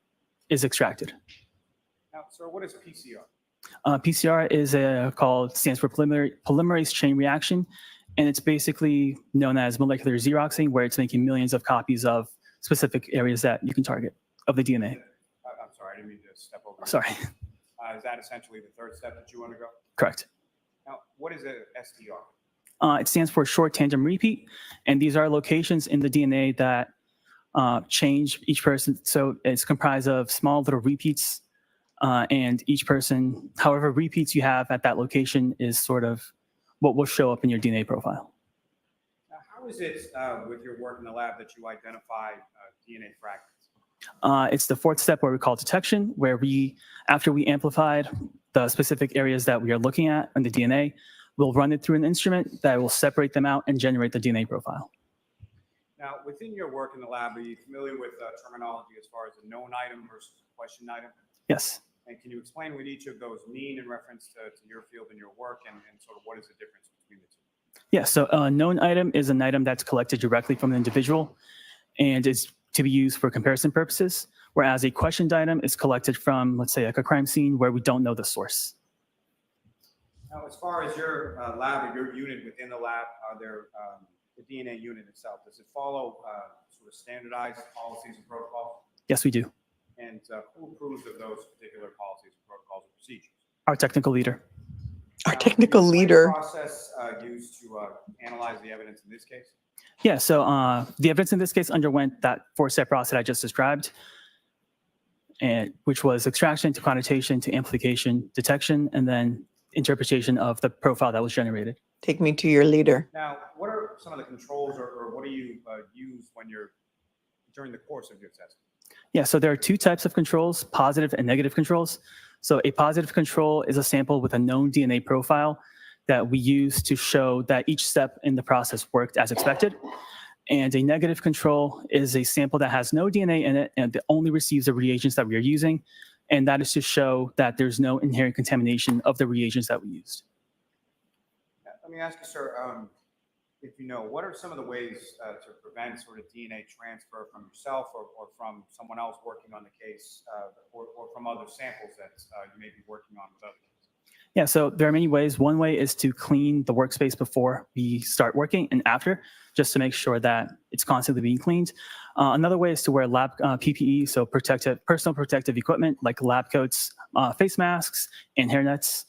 is extracted. Now, sir, what is PCR? PCR is stands for polymerase chain reaction, and it's basically known as molecular xeroxing, where it's making millions of copies of specific areas that you can target of the DNA. I'm sorry, I didn't mean to step over. Sorry. Is that essentially the third step that you undergo? Correct. Now, what is a STR? It stands for short tandem repeat, and these are locations in the DNA that change each person. So it's comprised of small little repeats, and each person, however repeats you have at that location, is sort of what will show up in your DNA profile. Now, how is it with your work in the lab that you identify DNA fragments? It's the 4th step, where we call detection, where after we amplified the specific areas that we are looking at in the DNA, we'll run it through an instrument that will separate them out and generate the DNA profile. Now, within your work in the lab, are you familiar with terminology as far as a known item versus a question item? Yes. And can you explain what each of those mean in reference to your field and your work, and sort of what is the difference between the two? Yeah, so a known item is an item that's collected directly from an individual and is to be used for comparison purposes, whereas a questioned item is collected from, let's say, like a crime scene where we don't know the source. Now, as far as your lab or your unit within the lab, are there the DNA unit itself, does it follow sort of standardized policies and protocols? Yes, we do. And who approves of those particular policies, protocols, and procedures? Our technical leader. Our technical leader. Process used to analyze the evidence in this case? Yeah, so the evidence in this case underwent that 4-step process I just described, and which was extraction to quantitation to amplification, detection, and then interpretation of the profile that was generated. Take me to your leader. Now, what are some of the controls, or what do you use during the course of your testing? Yeah, so there are 2 types of controls, positive and negative controls. So a positive control is a sample with a known DNA profile that we use to show that each step in the process worked as expected. And a negative control is a sample that has no DNA in it and that only receives the reagents that we are using. And that is to show that there's no inherent contamination of the reagents that we used. Let me ask you, sir, if you know, what are some of the ways to prevent sort of DNA transfer from yourself or from someone else working on the case or from other samples that you may be working on with others? Yeah, so there are many ways. One way is to clean the workspace before we start working and after, just to make sure that it's constantly being cleaned. Another way is to wear lab PPE, so personal protective equipment like lab coats, face masks, and hairnets.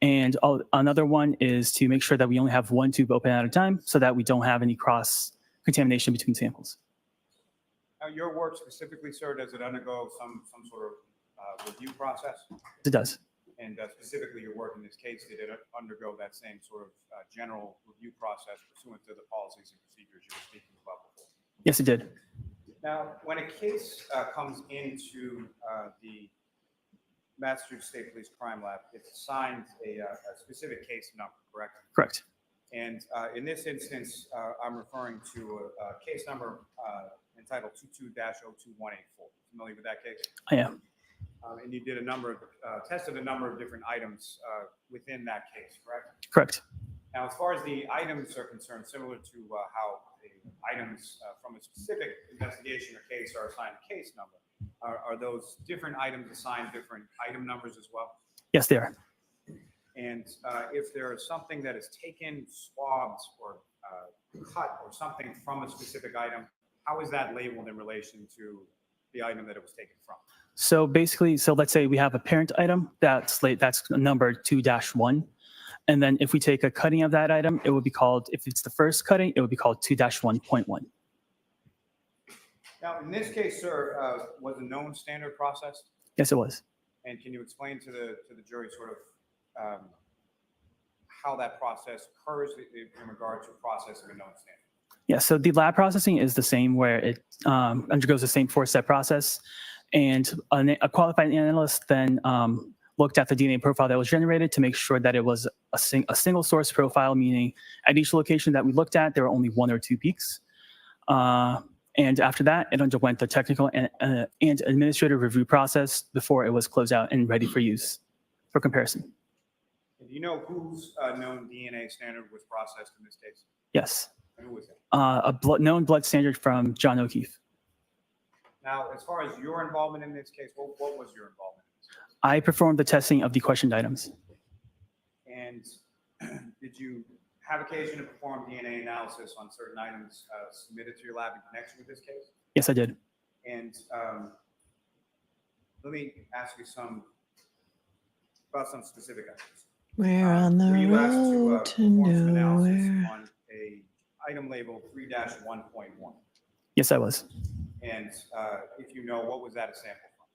And another one is to make sure that we only have one tube open at a time so that we don't have any cross-contamination between samples. Now, your work specifically, sir, does it undergo some sort of review process? It does. And specifically, your work in this case, did it undergo that same sort of general review process pursuant to the policies and procedures you were speaking about before? Yes, it did. Now, when a case comes into the Massachusetts State Police Crime Lab, it's assigned a specific case number, correct? Correct. And in this instance, I'm referring to a case number entitled 22-02184. Familiar with that case? I am. And you did tested a number of different items within that case, correct? Correct. Now, as far as the items are concerned, similar to how the items from a specific investigation or case are assigned a case number, are those different items assigned different item numbers as well? Yes, they are. And if there is something that is taken, swabbed, or cut, or something from a specific item, how is that labeled in relation to the item that it was taken from? So basically, let's say we have a parent item that's numbered 2-1. And then if we take a cutting of that item, it would be called, if it's the first cutting, it would be called 2-1.1. Now, in this case, sir, was a known standard process? Yes, it was. And can you explain to the jury sort of how that process occurs in regard to a process of a known standard? Yeah, so the lab processing is the same, where it undergoes the same 4-step process. And a qualified analyst then looked at the DNA profile that was generated to make sure that it was a single source profile, meaning at each location that we looked at, there were only 1 or 2 peaks. And after that, it underwent the technical and administrative review process before it was closed out and ready for use for comparison. And do you know whose known DNA standard was processed in this case? Yes. And who was it? A known blood standard from John O'Keefe. Now, as far as your involvement in this case, what was your involvement in this case? I performed the testing of the questioned items. And did you have occasion to perform DNA analysis on certain items submitted to your lab in connection with this case? Yes, I did. And let me ask you about some specific items. We're on the Were you asked road to to perform some analysis nowhere. on a item labeled 3-1.1? Yes, I was. And if you know, what was that a sample from?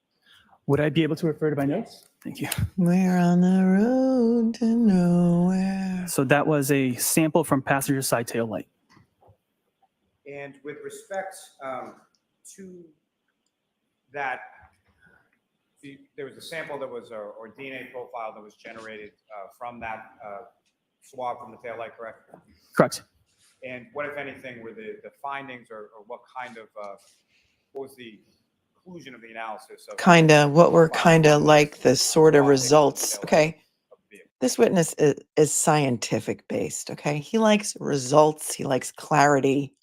Would I be able to refer to my notes? Thank you. We're on the road to nowhere. So that was a sample from passenger side tail light. And with respect to that, there was a sample that was, or DNA profile that was generated from that swab from the taillight, correct? Correct. And what, if anything, were the findings, or what kind of, what was the conclusion of the analysis? What were like the sort of results. Okay. This witness is scientific based. Okay. He likes results. He likes clarity.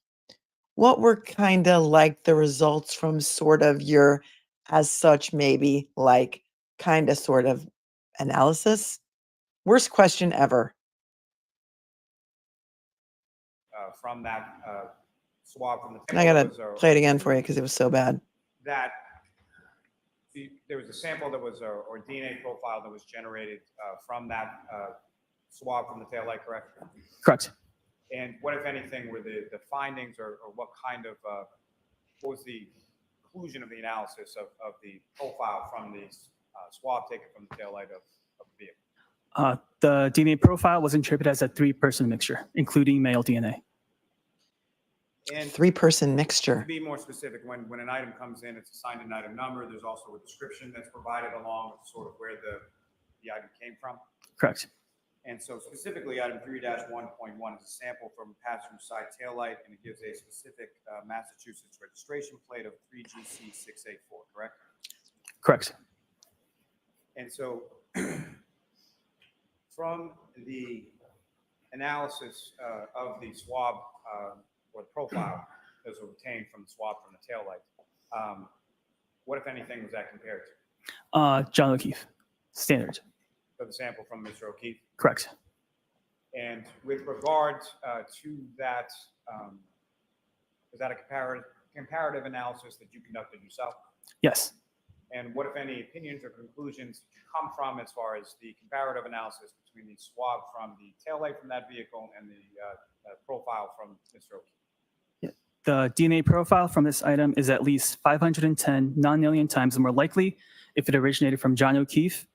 What were like the results from sort of your, as such, maybe like sort of analysis? Worst question ever. From that swab from the And I taillight. gotta play it again for you because it was so bad. That there was a sample that was, or DNA profile that was generated from that swab from the taillight, correct? Correct. And what, if anything, were the findings, or what kind of, what was the conclusion of the analysis of the profile from the swab taken from the taillight of the vehicle? The DNA profile was interpreted as a 3-person mixture, including male DNA. And 3-person to mixture. be more specific, when an item comes in, it's assigned an item number. There's also a description that's provided along with sort of where the item came from. Correct. And so specifically, item 3-1.1 is a sample from passenger side taillight, and it gives a specific Massachusetts registration plate of 3GC684, correct? Correct. And so from the analysis of the swab or the profile that was obtained from the swab from the taillight, what, if anything, was that compared to? John O'Keefe, standard. For the sample from Mr. O'Keefe? Correct. And with regard to that, is that a comparative analysis that you conducted yourself? Yes. And what, if any, opinions or conclusions did you come from as far as the comparative analysis between the swab from the taillight from that vehicle and the profile from Mr. O'Keefe? The DNA profile from this item is at least 510 non-alien times more likely if it originated from John O'Keefe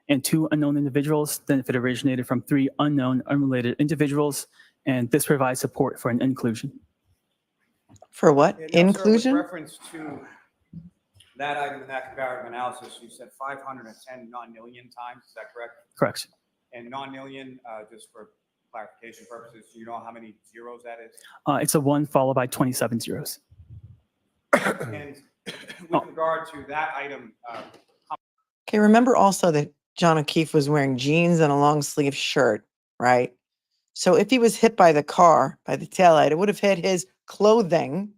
and 2 unknown individuals than if it originated from 3 unknown, unrelated individuals. And this provides support for an inclusion. For what? And now, sir, Inclusion? with reference to that item in that comparative analysis, you said 510 non-alien times, is that correct? Correct. And non-alien, just for clarification purposes, do you know how many zeros that is? It's a 1 followed by 27 zeros. And with regard to that item, Okay, remember also that John O'Keefe was wearing jeans and a long sleeve shirt, right? So if he was hit by the car, by the taillight, it would have hit his clothing.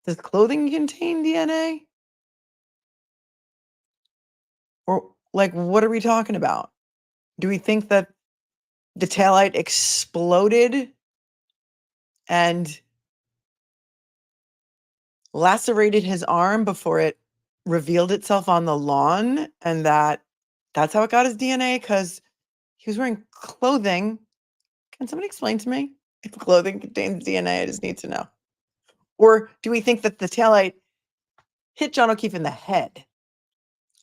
Does clothing contain DNA? Or like, what are we talking about? Do we think that the taillight exploded and lacerated his arm before it revealed itself on the lawn, and that's how it got his DNA? Because he was wearing clothing. Can somebody explain to me if clothing contains DNA? I just need to know. Or do we think that the taillight hit John O'Keefe in the head?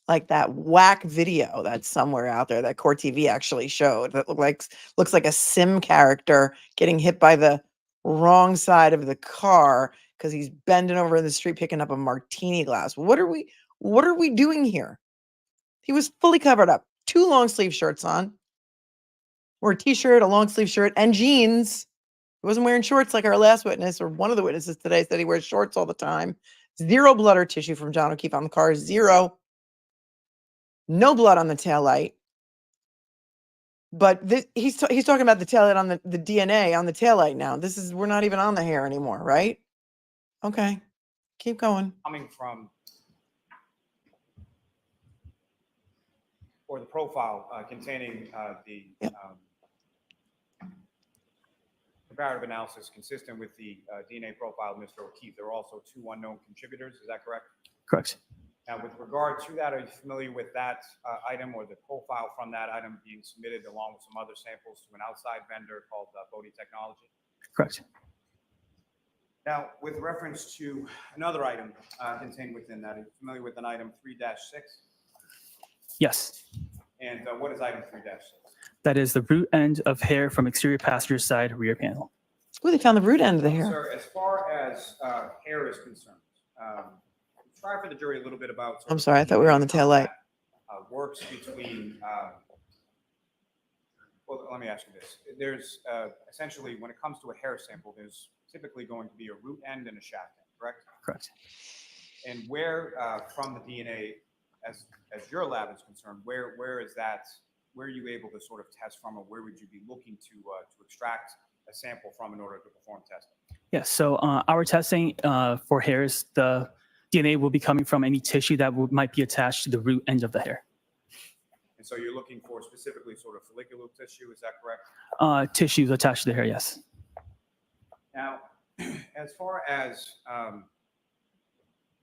Like that whack video that's somewhere out there that Core TV actually showed that looks like a sim character getting hit by the wrong side of the car because he's bending over in the street picking up a martini glass. What are we doing here? He was fully covered up, 2 long sleeve shirts on, or a t-shirt, a long sleeve shirt, and jeans. He wasn't wearing shorts like our last witness, or one of the witnesses today said he wears shorts all the time. 0 blood or tissue from John O'Keefe on the car, 0. No blood on the taillight. But he's talking about the taillight on the DNA on the taillight now. We're not even on the hair anymore, right? Okay, keep going. coming from, or the profile containing the Yep. comparative analysis consistent with the DNA profile of Mr. O'Keefe. There are also 2 unknown contributors, is that correct? Correct. Now, with regard to that, are you familiar with that item or the profile from that item being submitted along with some other samples to an outside vendor called BODE Technology? Correct. Now, with reference to another item contained within that, are you familiar with an item 3-6? Yes. And what is item 3-6? That is the root end of hair from exterior passenger side rear panel. Ooh, they found the root end of the hair. Sir, as far as hair is concerned, try for the jury a little bit about. I'm sorry, I thought we were on the tail light. Works between, well, let me ask you this. There's essentially, when it comes to a hair sample, there's typically going to be a root end and a shaft end, correct? Correct. And where from the DNA, as your lab is concerned, where is that? Where are you able to sort of test from, or where would you be looking to extract a sample from in order to perform testing? Yes. So our testing for hairs, the DNA will be coming from any tissue that might be attached to the root end of the hair. And so you're looking for specifically sort of follicular tissue, is that correct? Tissues attached to the hair, yes. Now, as far as,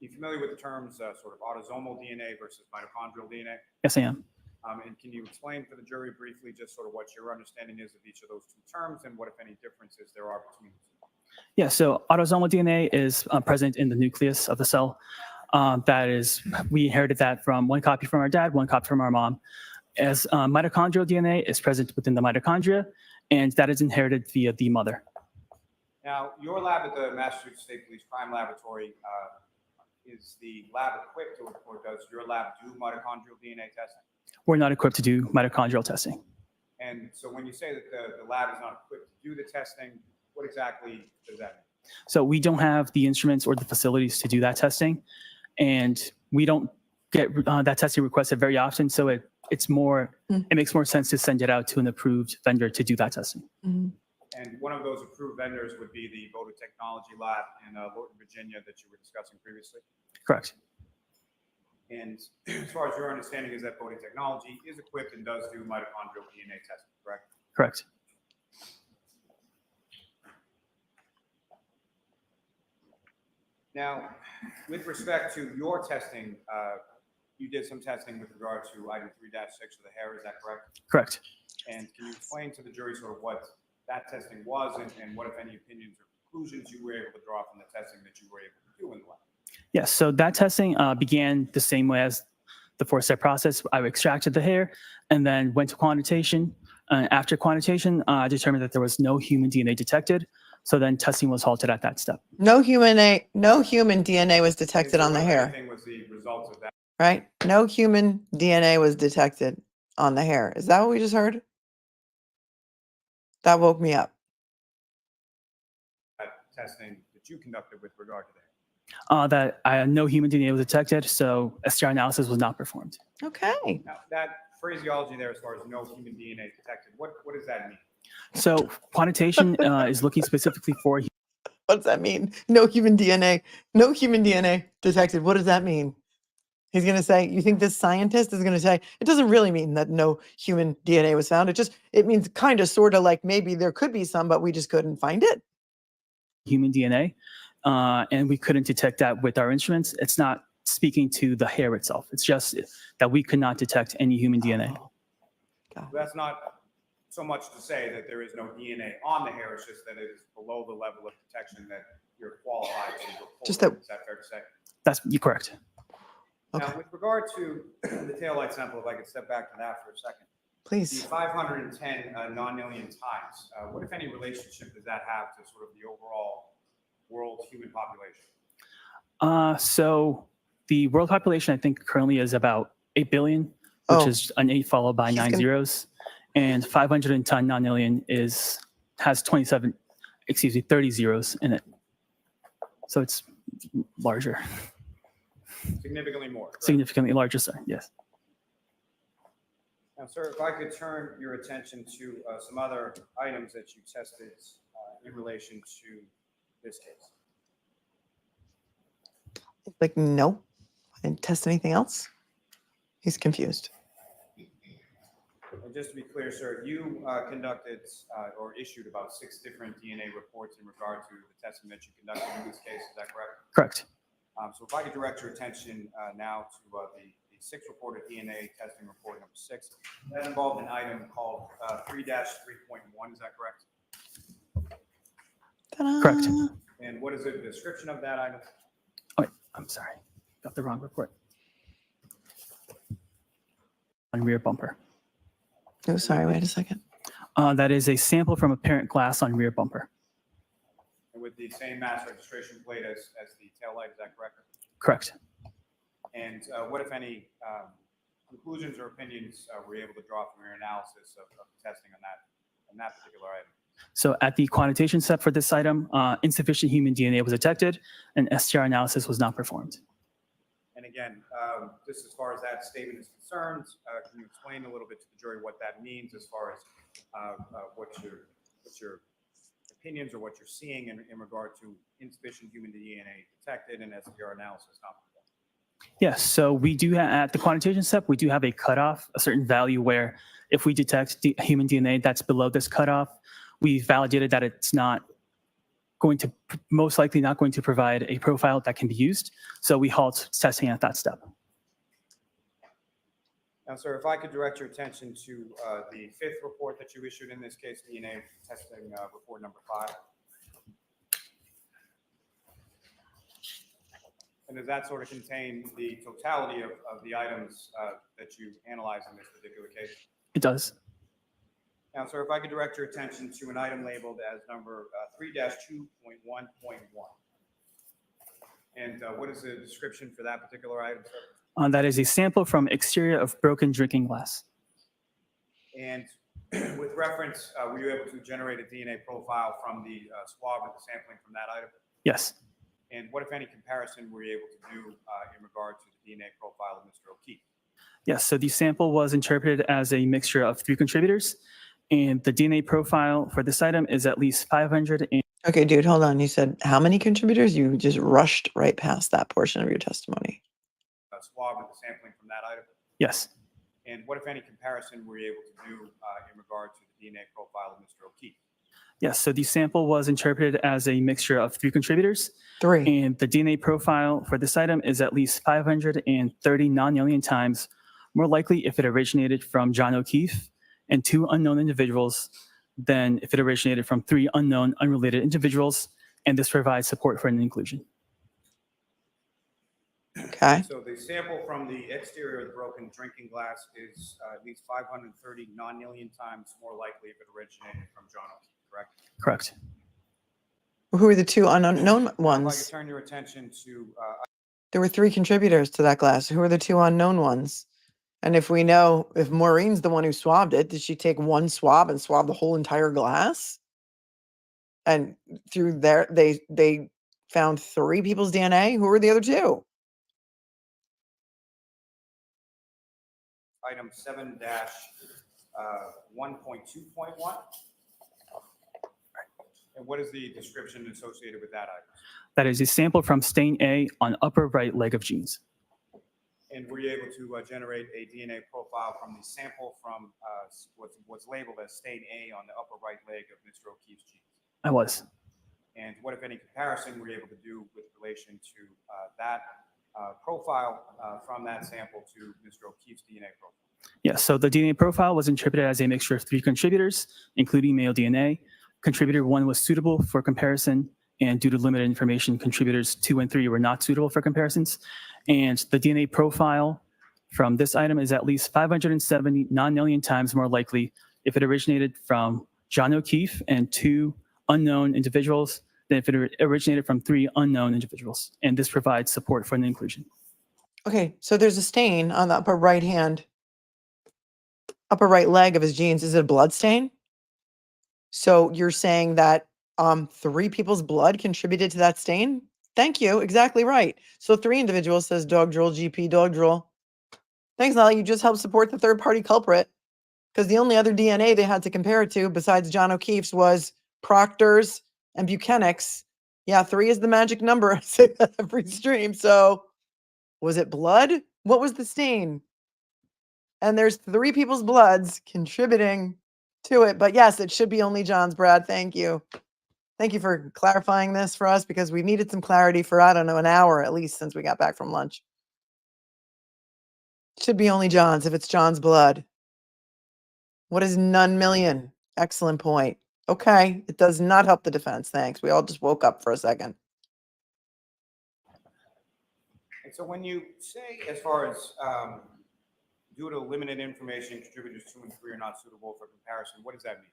you familiar with the terms sort of autosomal DNA versus mitochondrial DNA? Yes, I am. And can you explain for the jury briefly just sort of what your understanding is of each of those 2 terms and what, if any, differences there are between the 2? Yeah, so autosomal DNA is present in the nucleus of the cell. That is, we inherited that from 1 copy from our dad, 1 copy from our mom. As mitochondrial DNA is present within the mitochondria, and that is inherited via the mother. Now, your lab at the Massachusetts State Police Crime Laboratory, is the lab equipped or does your lab do mitochondrial DNA testing? We're not equipped to do mitochondrial testing. And so when you say that the lab is not equipped to do the testing, what exactly does that mean? So we don't have the instruments or the facilities to do that testing, and we don't get that testing requested very often. So it makes more sense to send it out to an approved vendor to do that testing. Mhm. And one of those approved vendors would be the BODE Technology Lab in Lorton, Virginia, that you were discussing previously. Correct. And as far as your understanding is that BODE Technology is equipped and does do mitochondrial DNA testing, correct? Correct. Now, with respect to your testing, you did some testing with regard to item 3-6 of the hair, is that correct? Correct. And can you explain to the jury sort of what that testing was and what, if any, opinions or conclusions you were able to draw from the testing that you were able to do in the lab? Yes. So that testing began the same way as the 4-step process. I extracted the hair and then went to quantitation. After quantitation, I determined that there was no human DNA detected. So then testing was halted at that step. No human DNA was detected on the hair, Anything was the result of that right? No human DNA was detected on the hair. Is that what we just heard? That woke me up. testing that you conducted with regard to that? No human DNA was detected, so STR analysis was not performed. Okay. Now, that phraseology there, as far as no human DNA detected, what does that mean? So quantitation is looking specifically for What does that mean? No human DNA. No human DNA detected. What does that mean? He's going to say, you think this scientist is going to say, it doesn't really mean that no human DNA was found. It means kind of, sort of like maybe there could be some, but we just couldn't find it. human DNA, and we couldn't detect that with our instruments. It's not speaking to the hair itself. It's just that we could not detect any human DNA. So that's not so much to say that there is no DNA on the hair, it's just that it is below the level of detection that you're qualified to report. Just that- Is that fair to say? You're correct. Okay. Now, with regard to the taillight sample, if I could step back to that for a second. The Please. 510 nonillion times, what, if any, relationship does that have to sort of the overall world human population? So the world population, I think, currently is about 8 billion, which Oh. is an 8 followed by He's 9 gonna- zeros. And 510 nonillion has 30 zeros in it. So it's larger, Significantly more. correct? significantly larger, sorry, yes. Now, sir, if I could turn your attention to some other items that you tested in relation to this case. Like, no, I didn't test anything else. He's confused. And just to be clear, sir, you conducted or issued about 6 different DNA reports in regard to the testing that you conducted in this case. Is that correct? Correct. So if I could direct your attention now to the 6 reported DNA testing report number 6, that involved an item called 3-3.1. Is that correct? Ta-da. Correct. And what is the description of that item? Oh, wait, I'm sorry. Got the wrong report. On rear bumper. Oh, sorry. Wait a second. That is a sample from a parent glass on rear bumper. And with the same mass registration plate as the taillight, is that correct? Correct. And what, if any, conclusions or opinions were you able to draw from your analysis of the testing on that particular item? So at the quantitation step for this item, insufficient human DNA was detected and STR analysis was not performed. And again, just as far as that statement is concerned, can you explain a little bit to the jury what that means as far as what's your opinions or what you're seeing in regard to insufficient human DNA detected and STR analysis not performed? Yes, so we do at the quantitation step, we do have a cutoff, a certain value where if we detect human DNA that's below this cutoff, we validated that it's not going to, most likely not going to provide a profile that can be used. So we halt testing at that step. Now, sir, if I could direct your attention to the 5th report that you issued in this case, DNA testing report number 5. And does that sort of contain the totality of the items that you analyzed in this particular case? It does. Now, sir, if I could direct your attention to an item labeled as number 3-2.1.1. And what is the description for that particular item, sir? That is a sample from exterior of broken drinking glass. And With reference, were you able to generate a DNA profile from the swab or the sampling from that item? Yes. And what, if any, comparison were you able to do in regard to the DNA profile of Mr. O'Keefe? Yes. So the sample was interpreted as a mixture of 3 contributors, and the DNA profile for this item is at least 500. Okay, dude, hold on. You said how many contributors? You just rushed right past that portion of your testimony. Swab or the sampling from that item? Yes. And what, if any, comparison were you able to do in regard to the DNA profile of Mr. O'Keefe? Yes. So the sample was interpreted as a mixture of 3 contributors, 3. and the DNA profile for this item is at least 530 non-alien times more likely if it originated from John O'Keefe and 2 unknown individuals than if it originated from 3 unknown unrelated individuals, and this provides support for an inclusion. Okay. So the sample from the exterior of the broken drinking glass is at least 530 non-alien times more likely if it originated from John O'Keefe, correct? Correct. Who are the 2 unknown If I could ones? turn your attention to There were 3 contributors to that glass. Who are the 2 unknown ones? And if we know, if Maureen's the one who swabbed it, did she take one swab and swab the whole entire glass? And through there, they found 3 people's DNA. Who were the other 2? item 7-1.2.1. And what is the description associated with that item? That is a sample from stain A on upper right leg of jeans. And were you able to generate a DNA profile from the sample from what's labeled as stain A on the upper right leg of Mr. O'Keefe's jeans? I was. And what, if any, comparison were you able to do with relation to that profile from that sample to Mr. O'Keefe's DNA profile? Yes. So the DNA profile was interpreted as a mixture of 3 contributors, including male DNA. Contributor 1 was suitable for comparison, and due to limited information, contributors 2 and 3 were not suitable for comparisons. And the DNA profile from this item is at least 570 non-alien times more likely if it originated from John O'Keefe and 2 unknown individuals than if it originated from 3 unknown individuals. And this provides support for an inclusion. Okay, so there's a stain on the upper right leg of his jeans. Is it a blood stain? So you're saying that 3 people's blood contributed to that stain? Thank you. Exactly right. So 3 individuals, says Dog Drool GP Dog Drool. Thanks, Lally. You just helped support the third-party culprit, because the only other DNA they had to compare it to besides John O'Keefe's was Proctor's and Buchanan's. Yeah, 3 is the magic number. I say that every stream. So was it blood? What was the stain? And there's 3 people's bloods contributing to it. But yes, it should be only John's, Brad. Thank you. Thank you for clarifying this for us, because we needed some clarity for, I don't know, an hour at least since we got back from lunch. It should be only John's if it's John's blood. What is none million? Excellent point. Okay, it does not help the defense. Thanks. We all just woke up for a second. And so when you say, as far as due to limited information, contributors 2 and 3 are not suitable for comparison, what does that mean?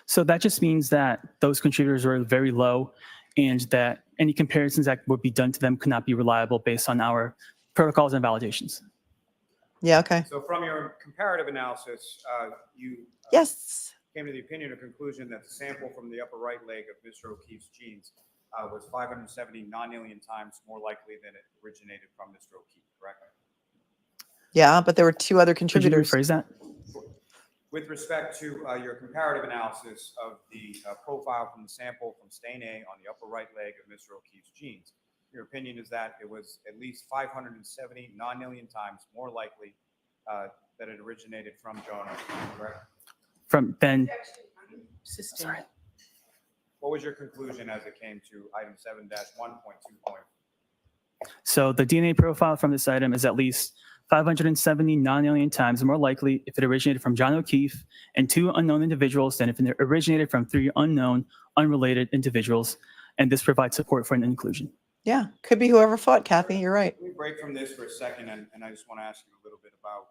So that just means that those contributors were very low, and that any comparisons that would be done to them could not be reliable based on our protocols and validations. Yeah, okay. So from your comparative analysis, you Yes. came to the opinion or conclusion that the sample from the upper right leg of Mr. O'Keefe's jeans was 570 non-alien times more likely than it originated from Mr. O'Keefe, correct? Yeah, but there were 2 other Could you contributors. rephrase that? With respect to your comparative analysis of the profile from the sample from stain A on the upper right leg of Mr. O'Keefe's jeans, your opinion is that it was at least 570 non-alien times more likely that it originated from John O'Keefe, correct? From then, Sorry. What was your conclusion as it came to item 7-1.2. so the DNA profile from this item is at least 570 non-alien times more likely if it originated from John O'Keefe and 2 unknown individuals than if it originated from 3 unknown, unrelated individuals, and this provides support for an inclusion. Yeah, could be whoever fought, Kathy. You're right. Let me break from this for a second, and I just want to ask you a little bit about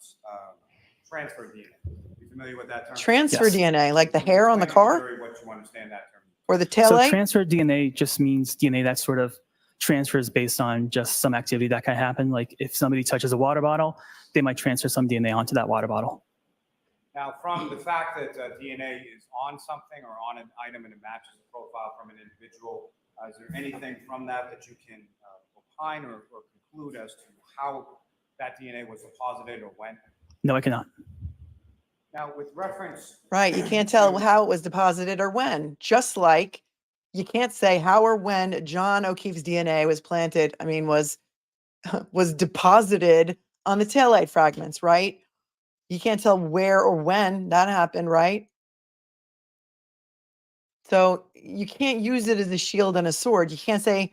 transfer DNA. Are you familiar with that term? Transfer Yes. DNA, like the hair on the Explain to car jury what you understand that term. or the tail So light? transfer DNA just means DNA that sort of transfers based on just some activity that can happen. Like if somebody touches a water bottle, they might transfer some DNA onto that water bottle. Now, from the fact that DNA is on something or on an item and it matches the profile from an individual, is there anything from that that you can opine or conclude as to how that DNA was deposited or when? No, I cannot. Now, with reference, Right. You can't tell how it was deposited or when, just like you can't say how or when John O'Keefe's DNA was planted, was deposited on the taillight fragments, right? You can't tell where or when that happened, right? So you can't use it as a shield and a sword. You can't say,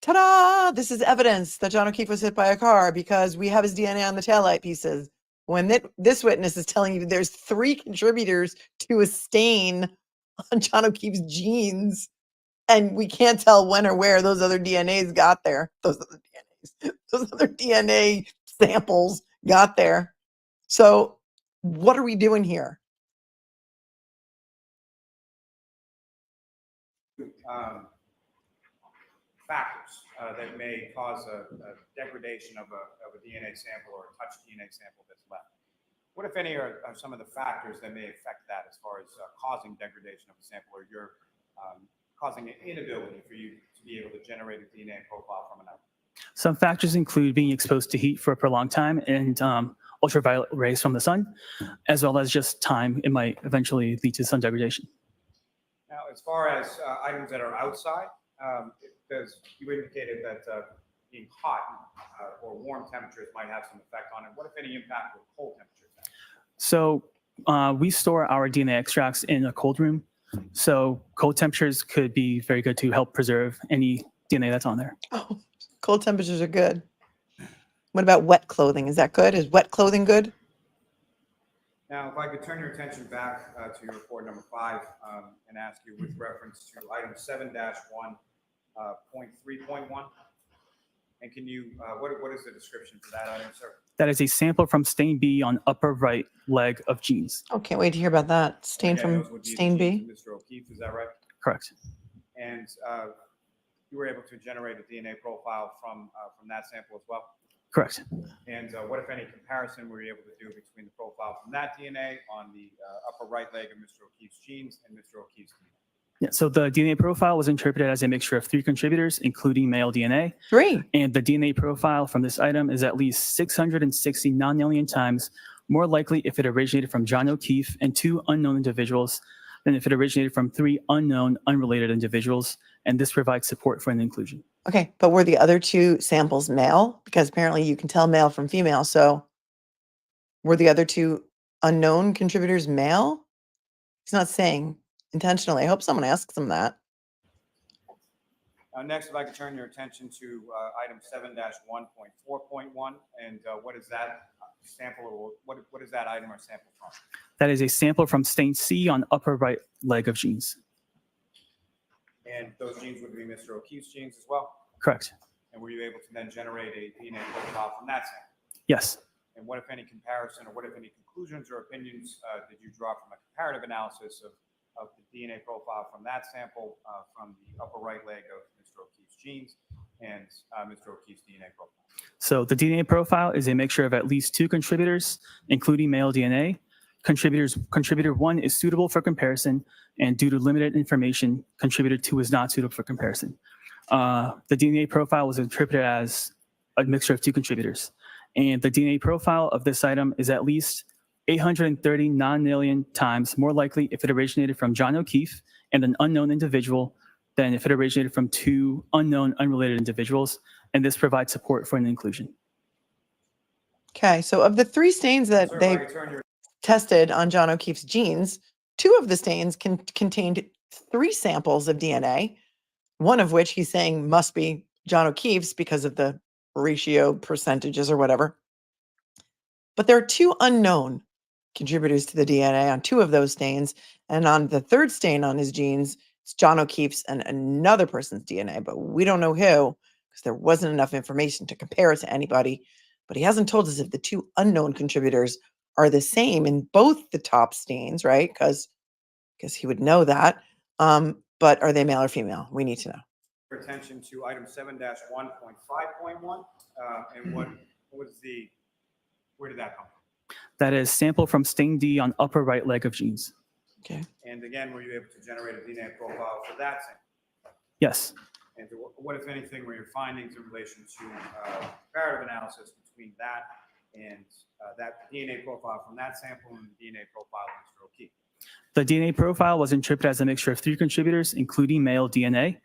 ta-da, this is evidence that John O'Keefe was hit by a car because we have his DNA on the taillight pieces. When this witness is telling you there's 3 contributors to a stain on John O'Keefe's jeans, and we can't tell when or where those other DNAs got there. Those other DNA samples got there. So what are we doing here? Factors that may cause a degradation of a DNA sample or a touch DNA sample that's left. What, if any, are some of the factors that may affect that as far as causing degradation of a sample or causing an inability for you to be able to generate a DNA profile from an item? Some factors include being exposed to heat for a prolonged time and ultraviolet rays from the sun, as well as just time. It might eventually lead to sun degradation. Now, as far as items that are outside, you indicated that being hot or warm temperatures might have some effect on it. What, if any, impact will cold temperatures have? So we store our DNA extracts in a cold room. So cold temperatures could be very good to help preserve any DNA that's on there. Oh, cold temperatures are good. What about wet clothing? Is that good? Is wet clothing good? Now, if I could turn your attention back to your report number 5 and ask you with reference to item 7-1.3.1. And can you, what is the description for that item, sir? That is a sample from stain B on upper right leg of jeans. Oh, can't wait to hear about that. Stain Again, from those would be the stain B. jeans of Mr. O'Keefe, is that right? Correct. And you were able to generate a DNA profile from that sample as well? Correct. And what, if any, comparison were you able to do between the profile from that DNA on the upper right leg of Mr. O'Keefe's jeans and Mr. O'Keefe's DNA? Yeah, so the DNA profile was interpreted as a mixture of 3 contributors, including male DNA. 3. And the DNA profile from this item is at least 660 non-alien times more likely if it originated from John O'Keefe and 2 unknown individuals than if it originated from 3 unknown, unrelated individuals. And this provides support for an inclusion. Okay, but were the other 2 samples male? Because apparently you can tell male from female. So were the other 2 unknown contributors male? He's not saying intentionally. I hope someone asks him that. Next, if I could turn your attention to item 7-1.4.1, and what is that sample, or what is that item or sample from? That is a sample from stain C on upper right leg of jeans. And those genes would be Mr. O'Keefe's genes as well? Correct. And were you able to then generate a DNA profile from that sample? Yes. And what, if any, comparison or what, if any, conclusions or opinions did you draw from a comparative analysis of the DNA profile from that sample from the upper right leg of Mr. O'Keefe's genes and Mr. O'Keefe's DNA profile? So the DNA profile is a mixture of at least 2 contributors, including male DNA. Contributor 1 is suitable for comparison, and due to limited information, contributor 2 is not suitable for comparison. The DNA profile was interpreted as a mixture of 2 contributors, and the DNA profile of this item is at least 830 non-alien times more likely if it originated from John O'Keefe and an unknown individual than if it originated from 2 unknown, unrelated individuals, and this provides support for an inclusion. Okay, so of the 3 stains that Sir, if I they could turn your tested on John O'Keefe's jeans, 2 of the stains contained 3 samples of DNA, one of which he's saying must be John O'Keefe's because of the ratio percentages or whatever. But there are 2 unknown contributors to the DNA on 2 of those stains, and on the 3rd stain on his jeans, it's John O'Keefe's and another person's DNA, but we don't know who because there wasn't enough information to compare it to anybody. But he hasn't told us if the 2 unknown contributors are the same in both the top stains, right? Because he would know that. But are they male or female? We need to know. attention to item 7-1.5.1, and what was where did that come from? That is sample from stain D on upper right leg of jeans. Okay. And again, were you able to generate a DNA profile for that sample? Yes. And what, if anything, were your findings in relation to comparative analysis between that and that DNA profile from that sample and the DNA profile of Mr. O'Keefe? The DNA profile was interpreted as a mixture of 3 contributors, including male DNA.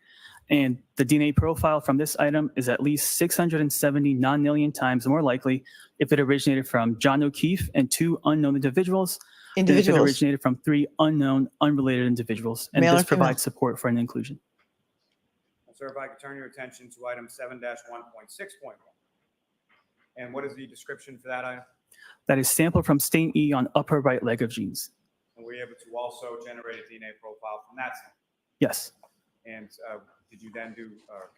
And the DNA profile from this item is at least 670 non-million times more likely if it originated from John O'Keefe and 2 unknown individuals than if it Individuals. originated from 3 unknown, unrelated individuals. And Male this or female? provides support for an inclusion. Sir, if I could turn your attention to item 7-1.6.1. And what is the description for that item? That is sample from stain E on upper right leg of jeans. And were you able to also generate a DNA profile from that sample? Yes. And did you then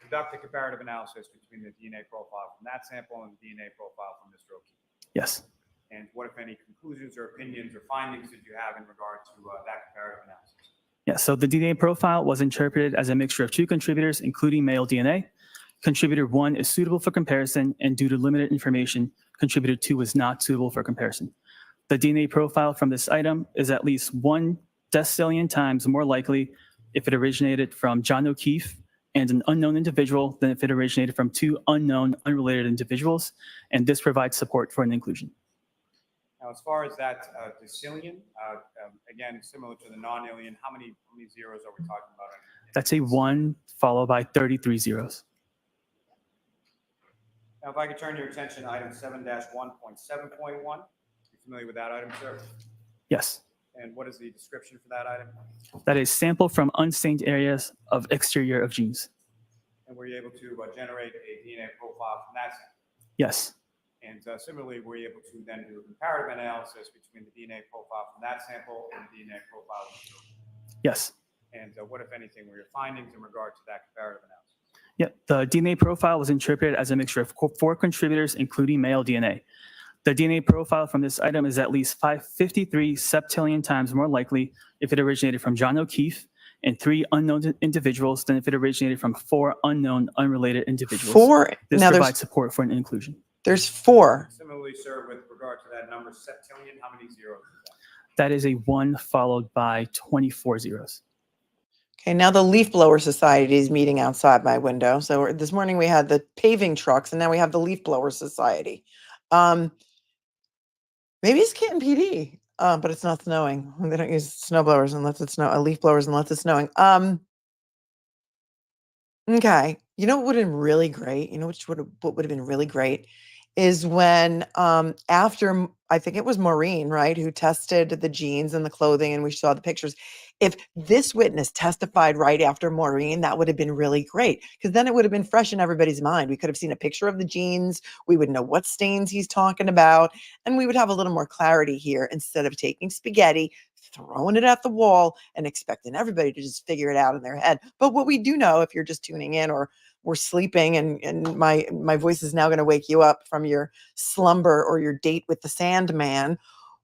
conduct a comparative analysis between the DNA profile from that sample and the DNA profile from Mr. O'Keefe? Yes. And what, if any, conclusions or opinions or findings did you have in regard to that comparative analysis? Yeah, so the DNA profile was interpreted as a mixture of 2 contributors, including male DNA. Contributor 1 is suitable for comparison, and due to limited information, contributor 2 is not suitable for comparison. The DNA profile from this item is at least 1 decillion times more likely if it originated from John O'Keefe and an unknown individual than if it originated from 2 unknown, unrelated individuals, and this provides support for an inclusion. Now, as far as that decillion, again, similar to the non-alien, how many zeros are we talking about? That's a 1 followed by 33 zeros. Now, if I could turn your attention to item 7-1.7.1. You familiar with that item, sir? Yes. And what is the description for that item? That is sample from unstained areas of exterior of jeans. And were you able to generate a DNA profile from that sample? Yes. And similarly, were you able to then do a comparative analysis between the DNA profile from that sample and the DNA profile of Mr. O'Keefe? Yes. And what, if anything, were your findings in regard to that comparative analysis? Yeah, the DNA profile was interpreted as a mixture of 4 contributors, including male DNA. The DNA profile from this item is at least 553 septillion times more likely if it originated from John O'Keefe and 3 unknown individuals than if it originated from 4 unknown, unrelated individuals. 4. This Now provides support for an inclusion. there's 4. Similarly, sir, with regard to that number septillion, how many zeros is that? That is a 1 followed by 24 zeros. Okay, now the Leaf Blower Society is meeting outside my window. So this morning we had the paving trucks, and now we have the Leaf Blower Society. Maybe it's Canton PD, but it's not snowing. They don't use snow blowers unless it's leaf blowers unless it's snowing. Okay, you know what would have been really great? You know what would have been really great is when after I think it was Maureen, right, who tested the jeans and the clothing, and we saw the pictures. If this witness testified right after Maureen, that would have been really great, because then it would have been fresh in everybody's mind. We could have seen a picture of the jeans. We would know what stains he's talking about, and we would have a little more clarity here instead of taking spaghetti, throwing it at the wall, and expecting everybody to just figure it out in their head. But what we do know, if you're just tuning in or we're sleeping and my voice is now going to wake you up from your slumber or your date with the Sandman,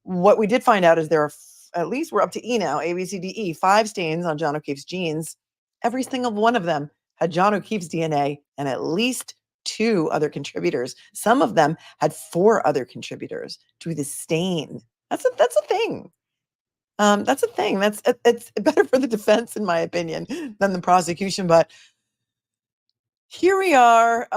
what we did find out is there are at least we're up to E now, A, B, C, D, E, 5 stains on John O'Keefe's jeans. Every single one of them had John O'Keefe's DNA and at least 2 other contributors. Some of them had 4 other contributors to the stain. That's a thing. That's a thing. It's better for the defense, in my opinion, than the prosecution. But here we are.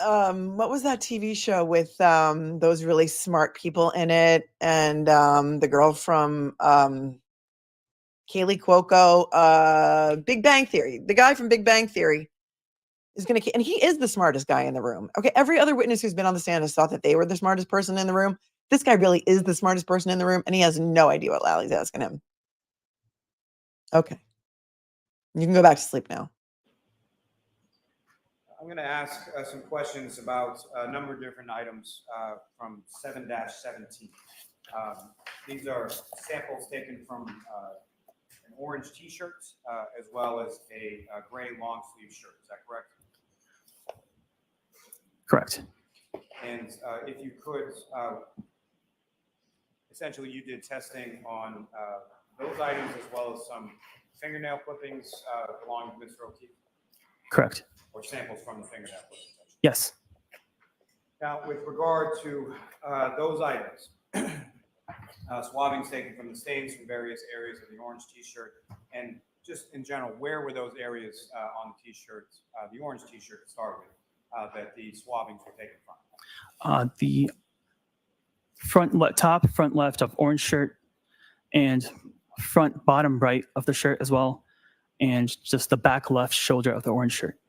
What was that TV show with those really smart people in it, and the girl from Kaylee Cuoco, Big Bang Theory. The guy from Big Bang Theory is going to, and he is the smartest guy in the room. Okay, every other witness who's been on the stand has thought that they were the smartest person in the room. This guy really is the smartest person in the room, and he has no idea what Lally's asking him. Okay, you can go back to sleep now. I'm going to ask some questions about a number of different items from 7-17. These are samples taken from an orange t-shirt as well as a gray long sleeve shirt. Is that correct? Correct. And if you could, essentially you did testing on those items as well as some fingernail clippings belonging to Mr. O'Keefe? Correct. Or samples from the fingernail clippings? Yes. Now, with regard to those items, swabbings taken from the stains from various areas of the orange T-shirt, and just in general, where were those areas on the T-shirts, the orange T-shirt to start with, that the swabbings were taken from? The top front left of orange shirt and front bottom right of the shirt as well, and just the back left shoulder of the orange shirt.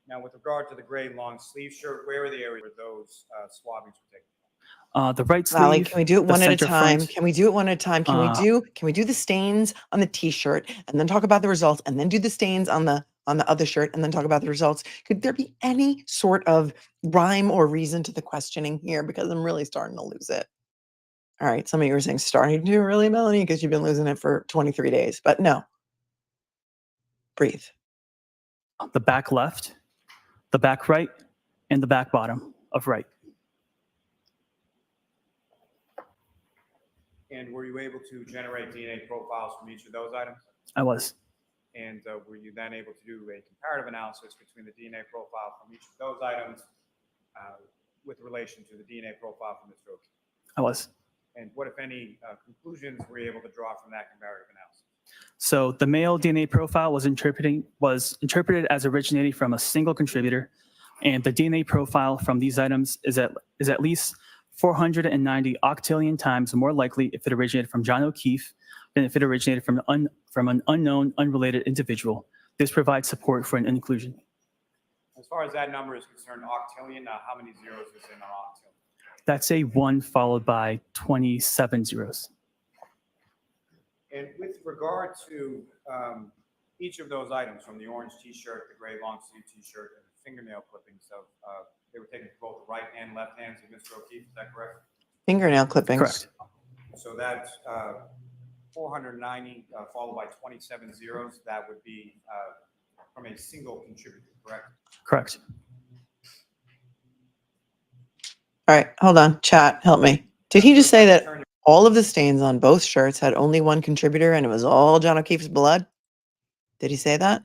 Now, with regard to the gray long sleeve shirt, where are the areas where those swabbings were taken? The right sleeve. Lally, can we do it the one at a center time? front. Can we do it one at a time? Can Uh, we do the stains on the T-shirt and then talk about the results, and then do the stains on the other shirt and then talk about the results? Could there be any sort of rhyme or reason to the questioning here? Because I'm really starting to lose it. All right, some of you are saying starting to really, Melanie, because you've been losing it for 23 days. But no, breathe. The back left, the back right, and the back bottom of right. And were you able to generate DNA profiles from each of those items? I was. And were you then able to do a comparative analysis between the DNA profile from each of those items with relation to the DNA profile from Mr. O'Keefe? I was. And what, if any, conclusions were you able to draw from that comparative analysis? So the male DNA profile was interpreted as originating from a single contributor, and the DNA profile from these items is at least 490 octillion times more likely if it originated from John O'Keefe than if it originated from an unknown, unrelated individual. This provides support for an inclusion. As far as that number is concerned, octillion, how many zeros is in an octillion? That's a 1 followed by 27 zeros. And with regard to each of those items, from the orange T-shirt, the gray long sleeve T-shirt, and the fingernail clippings of, they were taken from both the right and left hands of Mr. O'Keefe, is that correct? Fingernail clippings. Correct. So that's 490 followed by 27 zeros. That would be from a single contributor, correct? Correct. All right, hold on. Chat, help me. Did he just say that all of the stains on both shirts had only one contributor and it was all John O'Keefe's blood? Did he say that?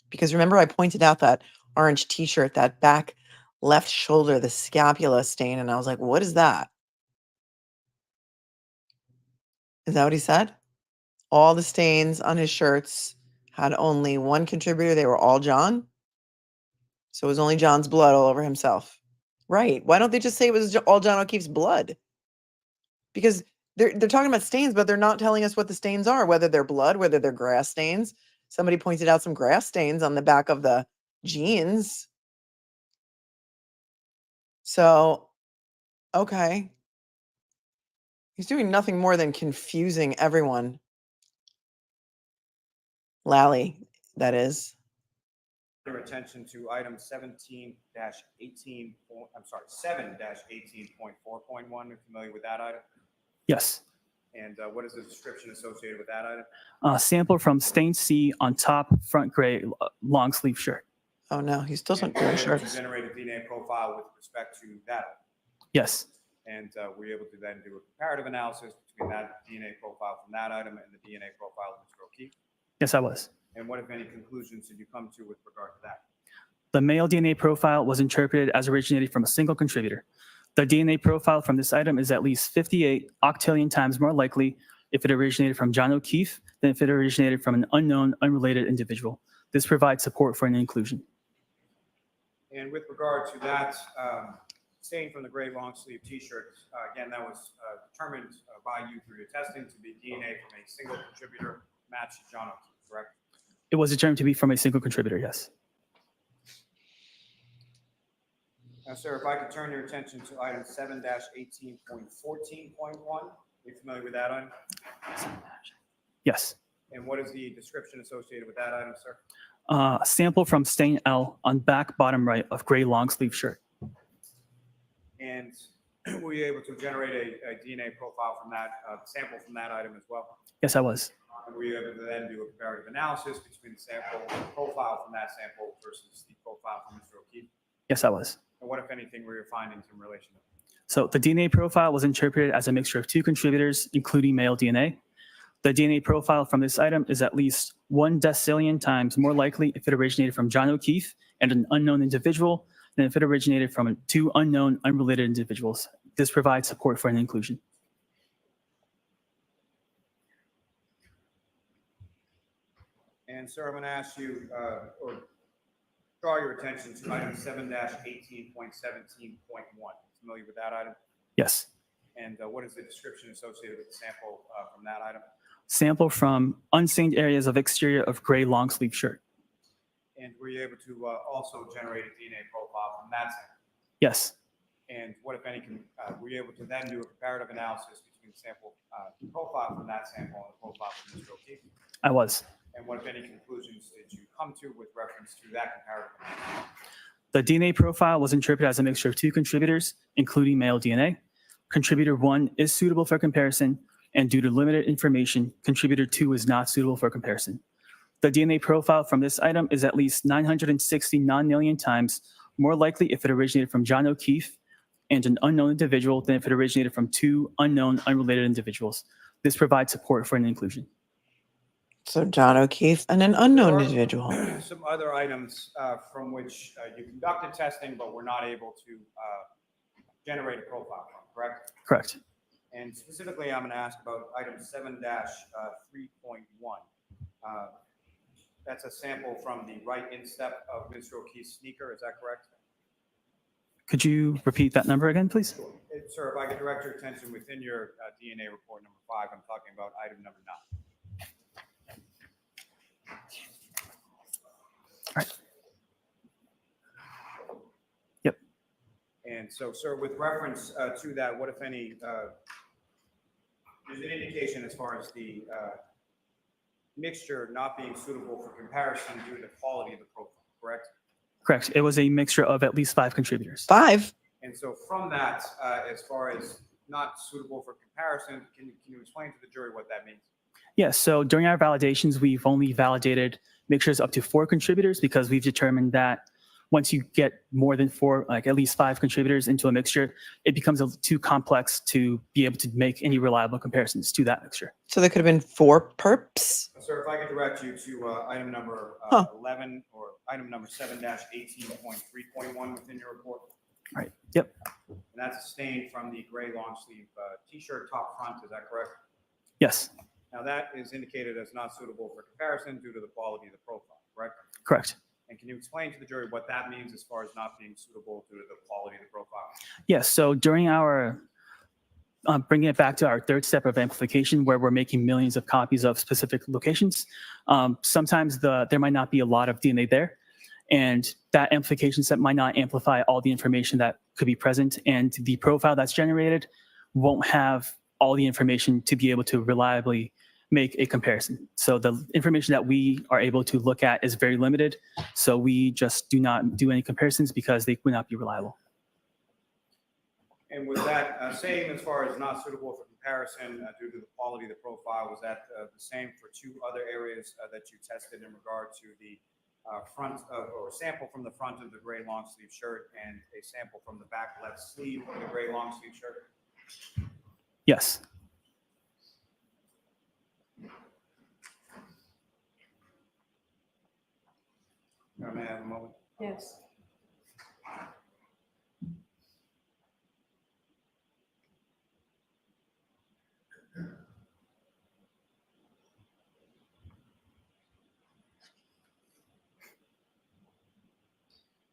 Because remember, I pointed out that orange T-shirt, that back left shoulder, the scapula stain, and I was like, what is that? Is that what he said? All the stains on his shirts had only one contributor. They were all John. So it was only John's blood all over himself. Right. Why don't they just say it was all John O'Keefe's blood? Because they're talking about stains, but they're not telling us what the stains are, whether they're blood, whether they're grass stains. Somebody pointed out some grass stains on the back of the jeans. So, okay. He's doing nothing more than confusing everyone. Lally, that is. Your attention to item 17-18, I'm sorry, 7-18.4.1. You're familiar with that item? Yes. And what is the description associated with that item? Sample from stain C on top front gray long sleeve shirt. Oh no, he's still And not were you wearing able to shirts. generate a DNA profile with respect to that item? Yes. And were you able to then do a comparative analysis between that DNA profile from that item and the DNA profile of Mr. O'Keefe? Yes, I was. And what, if any, conclusions did you come to with regard to that? The male DNA profile was interpreted as originating from a single contributor. The DNA profile from this item is at least 58 octillion times more likely if it originated from John O'Keefe than if it originated from an unknown, unrelated individual. This provides support for an inclusion. And with regard to that stain from the gray long sleeve T-shirt, again, that was determined by you through your testing to be DNA from a single contributor matched to John O'Keefe, correct? It was determined to be from a single contributor, yes. Now, sir, if I could turn your attention to item 7-18.14.1. Are you familiar with that item? Yes. And what is the description associated with that item, sir? Sample from stain L on back bottom right of gray long sleeve shirt. And were you able to generate a DNA profile from that, sample from that item as well? Yes, I was. And were you able to then do a comparative analysis between the sample profile from that sample versus the profile from Mr. O'Keefe? Yes, I was. And what, if anything, were your findings in relation to that? So the DNA profile was interpreted as a mixture of two contributors, including male DNA. The DNA profile from this item is at least 1 decillion times more likely if it originated from John O'Keefe and an unknown individual than if it originated from two unknown, unrelated individuals. This provides support for an inclusion. And sir, I'm going to ask you, or draw your attention to item 7-18.17.1. Familiar with that item? Yes. And what is the description associated with the sample from that item? Sample from unstained areas of exterior of gray long sleeve shirt. And were you able to also generate a DNA profile from that sample? Yes. And what, if any, were you able to then do a comparative analysis between the sample profile from that sample and the profile from Mr. O'Keefe? I was. And what, if any, conclusions did you come to with reference to that comparative analysis? The DNA profile was interpreted as a mixture of 2 contributors, including male DNA. Contributor 1 is suitable for comparison, and due to limited information, contributor 2 is not suitable for comparison. The DNA profile from this item is at least 960 non-alien times more likely if it originated from John O'Keefe and an unknown individual than if it originated from 2 unknown, unrelated individuals. This provides support for an inclusion. So John O'Keefe and an unknown There are individual. Some other items from which you conducted testing, but were not able to generate a profile from, correct? Correct. And specifically, I'm going to ask about item 7-3.1. That's a sample from the right instep of Mr. O'Keefe's sneaker. Is that correct? Could you repeat that number again, please? Sir, if I could direct your attention within your DNA report number 5, I'm talking about item number 9. Right. Yep. And so, sir, with reference to that, what, if any, there's an indication as far as the mixture not being suitable for comparison due to the quality of the profile, correct? Correct. It was a mixture of at least 5 contributors. 5. And so from that, as far as not suitable for comparison, can you explain to the jury what that means? Yes. So during our validations, we've only validated mixtures up to 4 contributors because we've determined that once you get more than 4, like at least 5 contributors into a mixture, it becomes too complex to be able to make any reliable comparisons to that mixture. So there could have been 4 perps. Sir, if I could direct you to item number 11 or item number 7-18.3.1 within your report. Right. Yep. And that's a stain from the gray long sleeve t-shirt top front. Is that correct? Yes. Now that is indicated as not suitable for comparison due to the quality of the profile, correct? Correct. And can you explain to the jury what that means as far as not being suitable due to the quality of the profile? Yes. So during our bringing it back to our 3rd step of amplification, where we're making millions of copies of specific locations, sometimes there might not be a lot of DNA there, and that amplification step might not amplify all the information that could be present, and the profile that's generated won't have all the information to be able to reliably make a comparison. So the information that we are able to look at is very limited. So we just do not do any comparisons because they would not be reliable. And with that saying, as far as not suitable for comparison due to the quality of the profile, was that the same for 2 other areas that you tested in regard to the front or sample from the front of the gray long sleeve shirt and a sample from the back left sleeve of the gray long sleeve shirt? Yes. May I have a moment? Yes.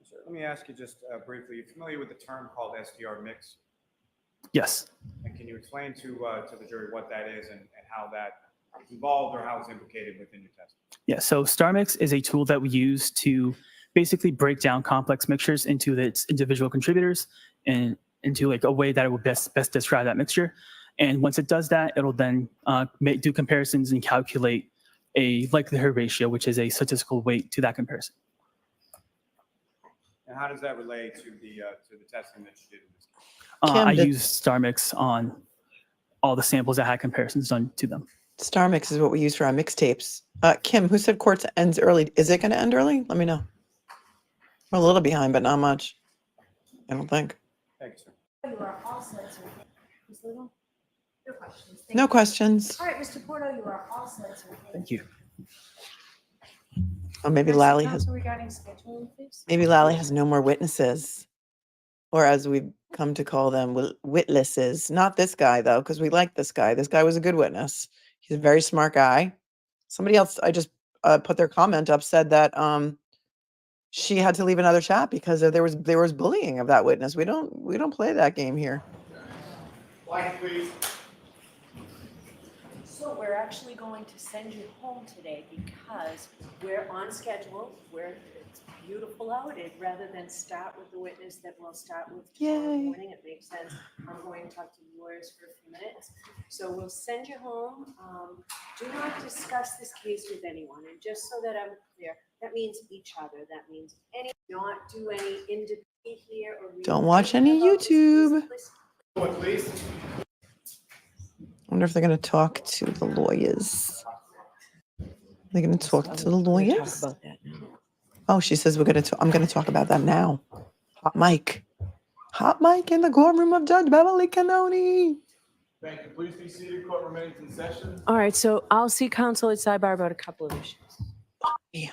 Sir, let me ask you just briefly, you're familiar with the term called SDR mix? Yes. And can you explain to the jury what that is and how that is involved or how it's implicated within your test? Yeah. So StarMix is a tool that we use to basically break down complex mixtures into its individual contributors and into like a way that it would best describe that mixture. And once it does that, it'll then do comparisons and calculate a likelihood ratio, which is a statistical weight to that comparison. And how does that relate to the testing that you did in this case? Kim, I did- used StarMix on all the samples that had comparisons done to them. Star Mix is what we use for our mixtapes. Kim, who said court ends early? Is it going to end early? Let me know. We're a little behind, but not much. I don't think. Thank you, sir. You are all set, sir. Ms. Little? No questions. Thank No you. questions. All right, Mr. Porto, you are all set, sir. Thank you. Oh, maybe Next, Lally has. counsel regarding scheduling, please. Maybe Lally has no more witnesses. or as we've come to call them, witnesses. Not this guy, though, because we like this guy. This guy was a good witness. He's a very smart guy. Somebody else, I just put their comment up, said that she had to leave another chat because there was bullying of that witness. We don't play that game here. Mike, please. So we're actually going to send you home today because we're on schedule. It's beautiful out. Rather than start with the witness that we'll start with tomorrow Yay. morning, it makes sense. I'm going to talk to the lawyers for a few minutes. So we'll send you home. Do not discuss this case with anyone. And just so that I'm clear, that means each other. That means not do any independent here or read Don't watch anything any about this case. YouTube. Listen. Please. I wonder if they're going to talk to the lawyers. They're going to talk to the lawyers. About that now. Oh, she says I'm going to talk about that now. Hot mic. Hot mic in the courtroom of Judge Beverly Cannoni. Thank you. Please be seated. Court remains in session. All right, so I'll see counsel at sidebar about a couple of issues. Yeah.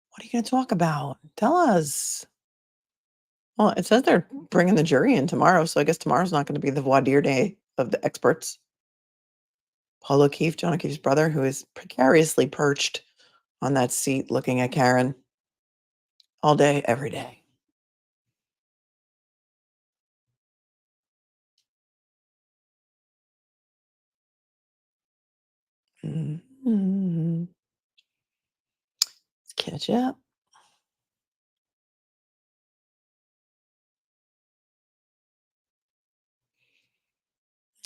What are you going to talk about? Tell us. Well, it says they're bringing the jury in tomorrow, so I guess tomorrow's not going to be the voir dire day of the experts. Paul O'Keefe, John O'Keefe's brother, who is precariously perched on that seat looking at Karen all day, every day. Mhm. Let's catch up.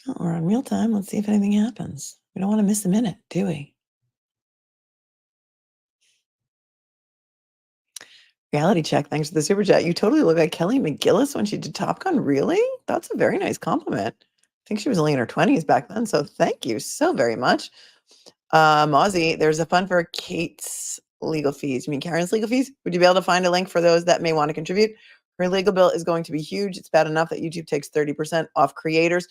Oh, we're on real time. Let's see if anything happens. We don't want to miss a minute, do we? Reality check. Thanks for the super chat. You totally look like Kelly McGillis when she did Top Gun. Really? That's a very nice compliment. I think she was only in her 20s back then. So thank you so very much. Mozzie, there's a fund for Kate's legal fees. You mean Karen's legal fees? Would you be able to find a link for those that may want to contribute? Her legal bill is going to be huge. It's bad enough that YouTube takes 30% off creators.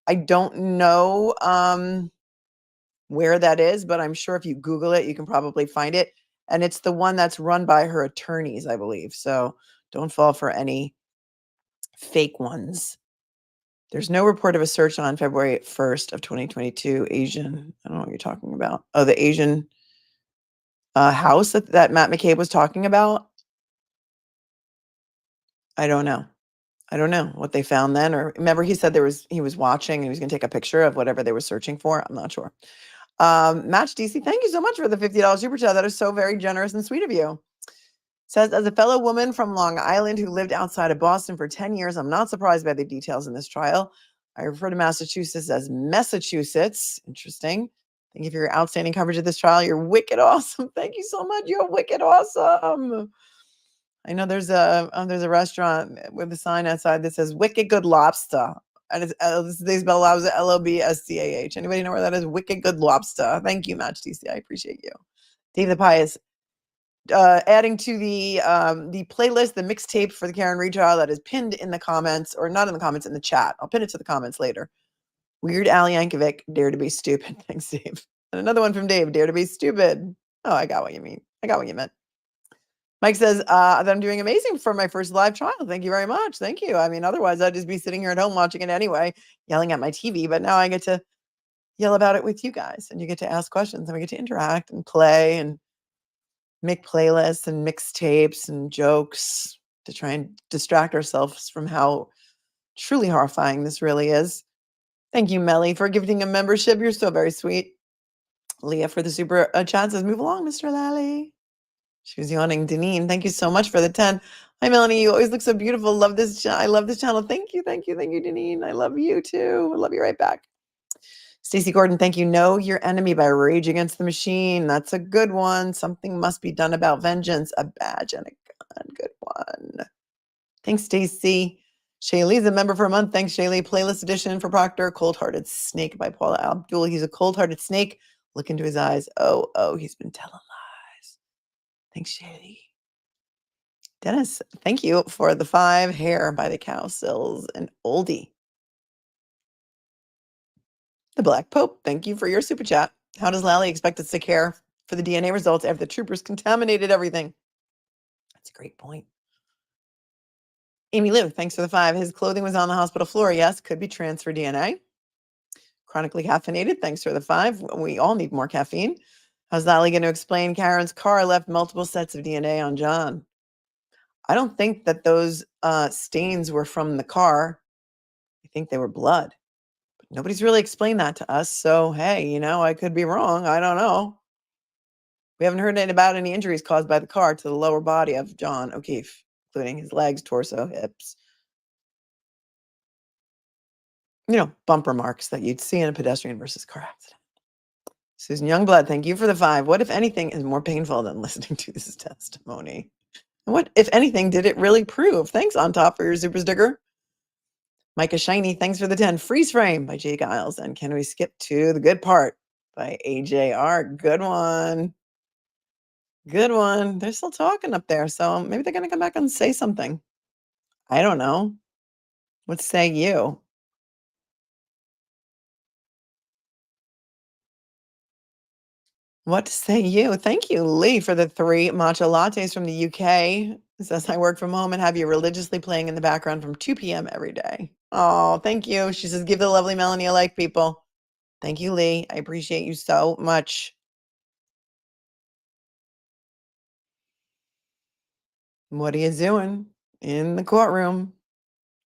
I don't know where that is, but I'm sure if you Google it, you can probably find it. And it's the one that's run by her attorneys, I believe. So don't fall for any fake ones. There's no report of a search on February 1st of 2022. Asian, I don't know what you're talking about. Oh, the Asian house that Matt McCabe was talking about. I don't know. I don't know what they found then. Or remember he said he was watching and he was going to take a picture of whatever they were searching for. I'm not sure. Match DC, thank you so much for the $50 super chat. That is so very generous and sweet of you. Says, as a fellow woman from Long Island who lived outside of Boston for 10 years, I'm not surprised by the details in this trial. I refer to Massachusetts as Massachusetts. Interesting. Thank you for your outstanding coverage of this trial. You're wicked awesome. Thank you so much. You're wicked awesome. I know there's a restaurant with a sign outside that says Wicked Good Lobster. And they spell lobster Lobstah. Anybody know where that is? Wicked Good Lobster. Thank you, Match DC. I appreciate you. Dave the Pious. Adding to the playlist, the mixtape for the Karen retrial that is pinned in the comments, or not in the comments, in the chat. I'll pin it to the comments later. Weird Al Yankovic, Dare to be Stupid. Thanks, Dave. And another one from Dave, Dare to be Stupid. Oh, I got what you mean. I got what you meant. Mike says that I'm doing amazing for my first live trial. Thank you very much. Thank you. I mean, otherwise I'd just be sitting here at home watching it anyway, yelling at my TV. But now I get to yell about it with you guys, and you get to ask questions, and we get to interact and play and make playlists and mixtapes and jokes to try and distract ourselves from how truly horrifying this really is. Thank you, Melly, for gifting a membership. You're so very sweet. Leah for the super chat says, move along, Mr. Lally. She was yawning. Deneen, thank you so much for the 10. Hi, Melanie. You always look so beautiful. Love this. I love this channel. Thank you. Thank you. Thank you, Deneen. I love you too. I love you right back. Stacey Gordon, thank you. Know your enemy by Rage Against the Machine. That's a good one. Something must be done about vengeance. A badge and a gun. Good one. Thanks, Stacey. Shaylee's a member for a month. Thanks, Shaylee. Playlist edition for Proctor. Cold Hearted Snake by Paula Abdul. He's a cold-hearted snake. Look into his eyes. Oh, he's been telling lies. Thanks, Shaylee. Dennis, thank you for the 5 Hair by the Cow Sills and Oldie. The Black Pope, thank you for your super chat. How does Lally expect us to care for the DNA results after the troopers contaminated everything? That's a great point. Amy Lou, thanks for the 5. His clothing was on the hospital floor. Yes, could be transfer DNA. Chronically caffeinated, thanks for the 5. We all need more caffeine. How's Lally going to explain Karen's car left multiple sets of DNA on John? I don't think that those stains were from the car. I think they were blood. But nobody's really explained that to us. So, hey, I could be wrong. I don't know. We haven't heard about any injuries caused by the car to the lower body of John O'Keefe, including his legs, torso, hips. Bumper marks that you'd see in a pedestrian versus car accident. Susan Youngblood, thank you for the 5. What, if anything, is more painful than listening to this testimony? And what, if anything, did it really prove? Thanks, On Top, for your super sticker. Micah Shiny, thanks for the 10. Freeze Frame by Jake Giles. And Can We Skip to the Good Part by AJR. Good one. Good one. They're still talking up there, so maybe they're going to come back and say something. I don't know. What say you? What say you? Thank you, Lee, for the 3 matcha lattes from the UK. It says, I work from home and have you religiously playing in the background from 2 p.m. every day. Oh, thank you. She says, give the lovely Melanie a like, people. Thank you, Lee. I appreciate you so much. What are you doing in the courtroom?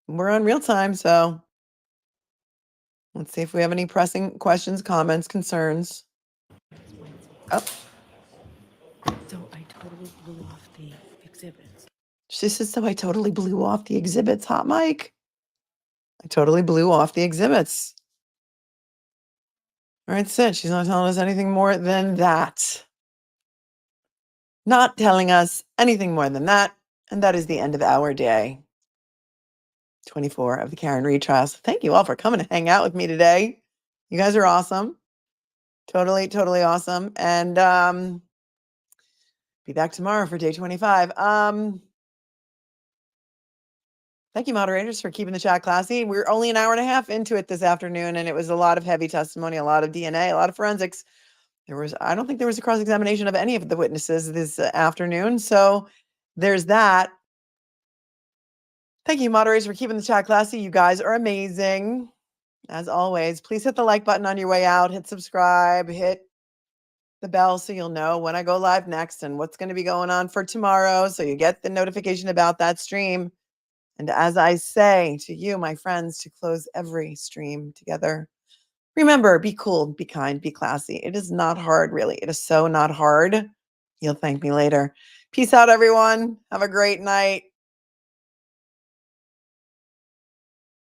We're on real time, so let's see if we have any pressing questions, comments, concerns. Oh, So I totally blew off the exhibits. she says, so I totally blew off the exhibits. Hot mic. I totally blew off the exhibits. All right, Sid, she's not telling us anything more than that. Not telling us anything more than that. And that is the end of our day. 24 of the Karen Reed trial. So thank you all for coming to hang out with me today. You guys are awesome. Totally, totally awesome. And be back tomorrow for day 25. Thank you, moderators, for keeping the chat classy. We're only an hour and a half into it this afternoon, and it was a lot of heavy testimony, a lot of DNA, a lot of forensics. I don't think there was a cross-examination of any of the witnesses this afternoon. So there's that. Thank you, moderators, for keeping the chat classy. You guys are amazing. As always, please hit the like button on your way out, hit subscribe, hit the bell so you'll know when I go live next and what's going to be going on for tomorrow. So you get the notification about that stream. And as I say to you, my friends, to close every stream together, remember, be cool, be kind, be classy. It is not hard, really. It is so not hard. You'll thank me later. Peace out, everyone. Have a great night.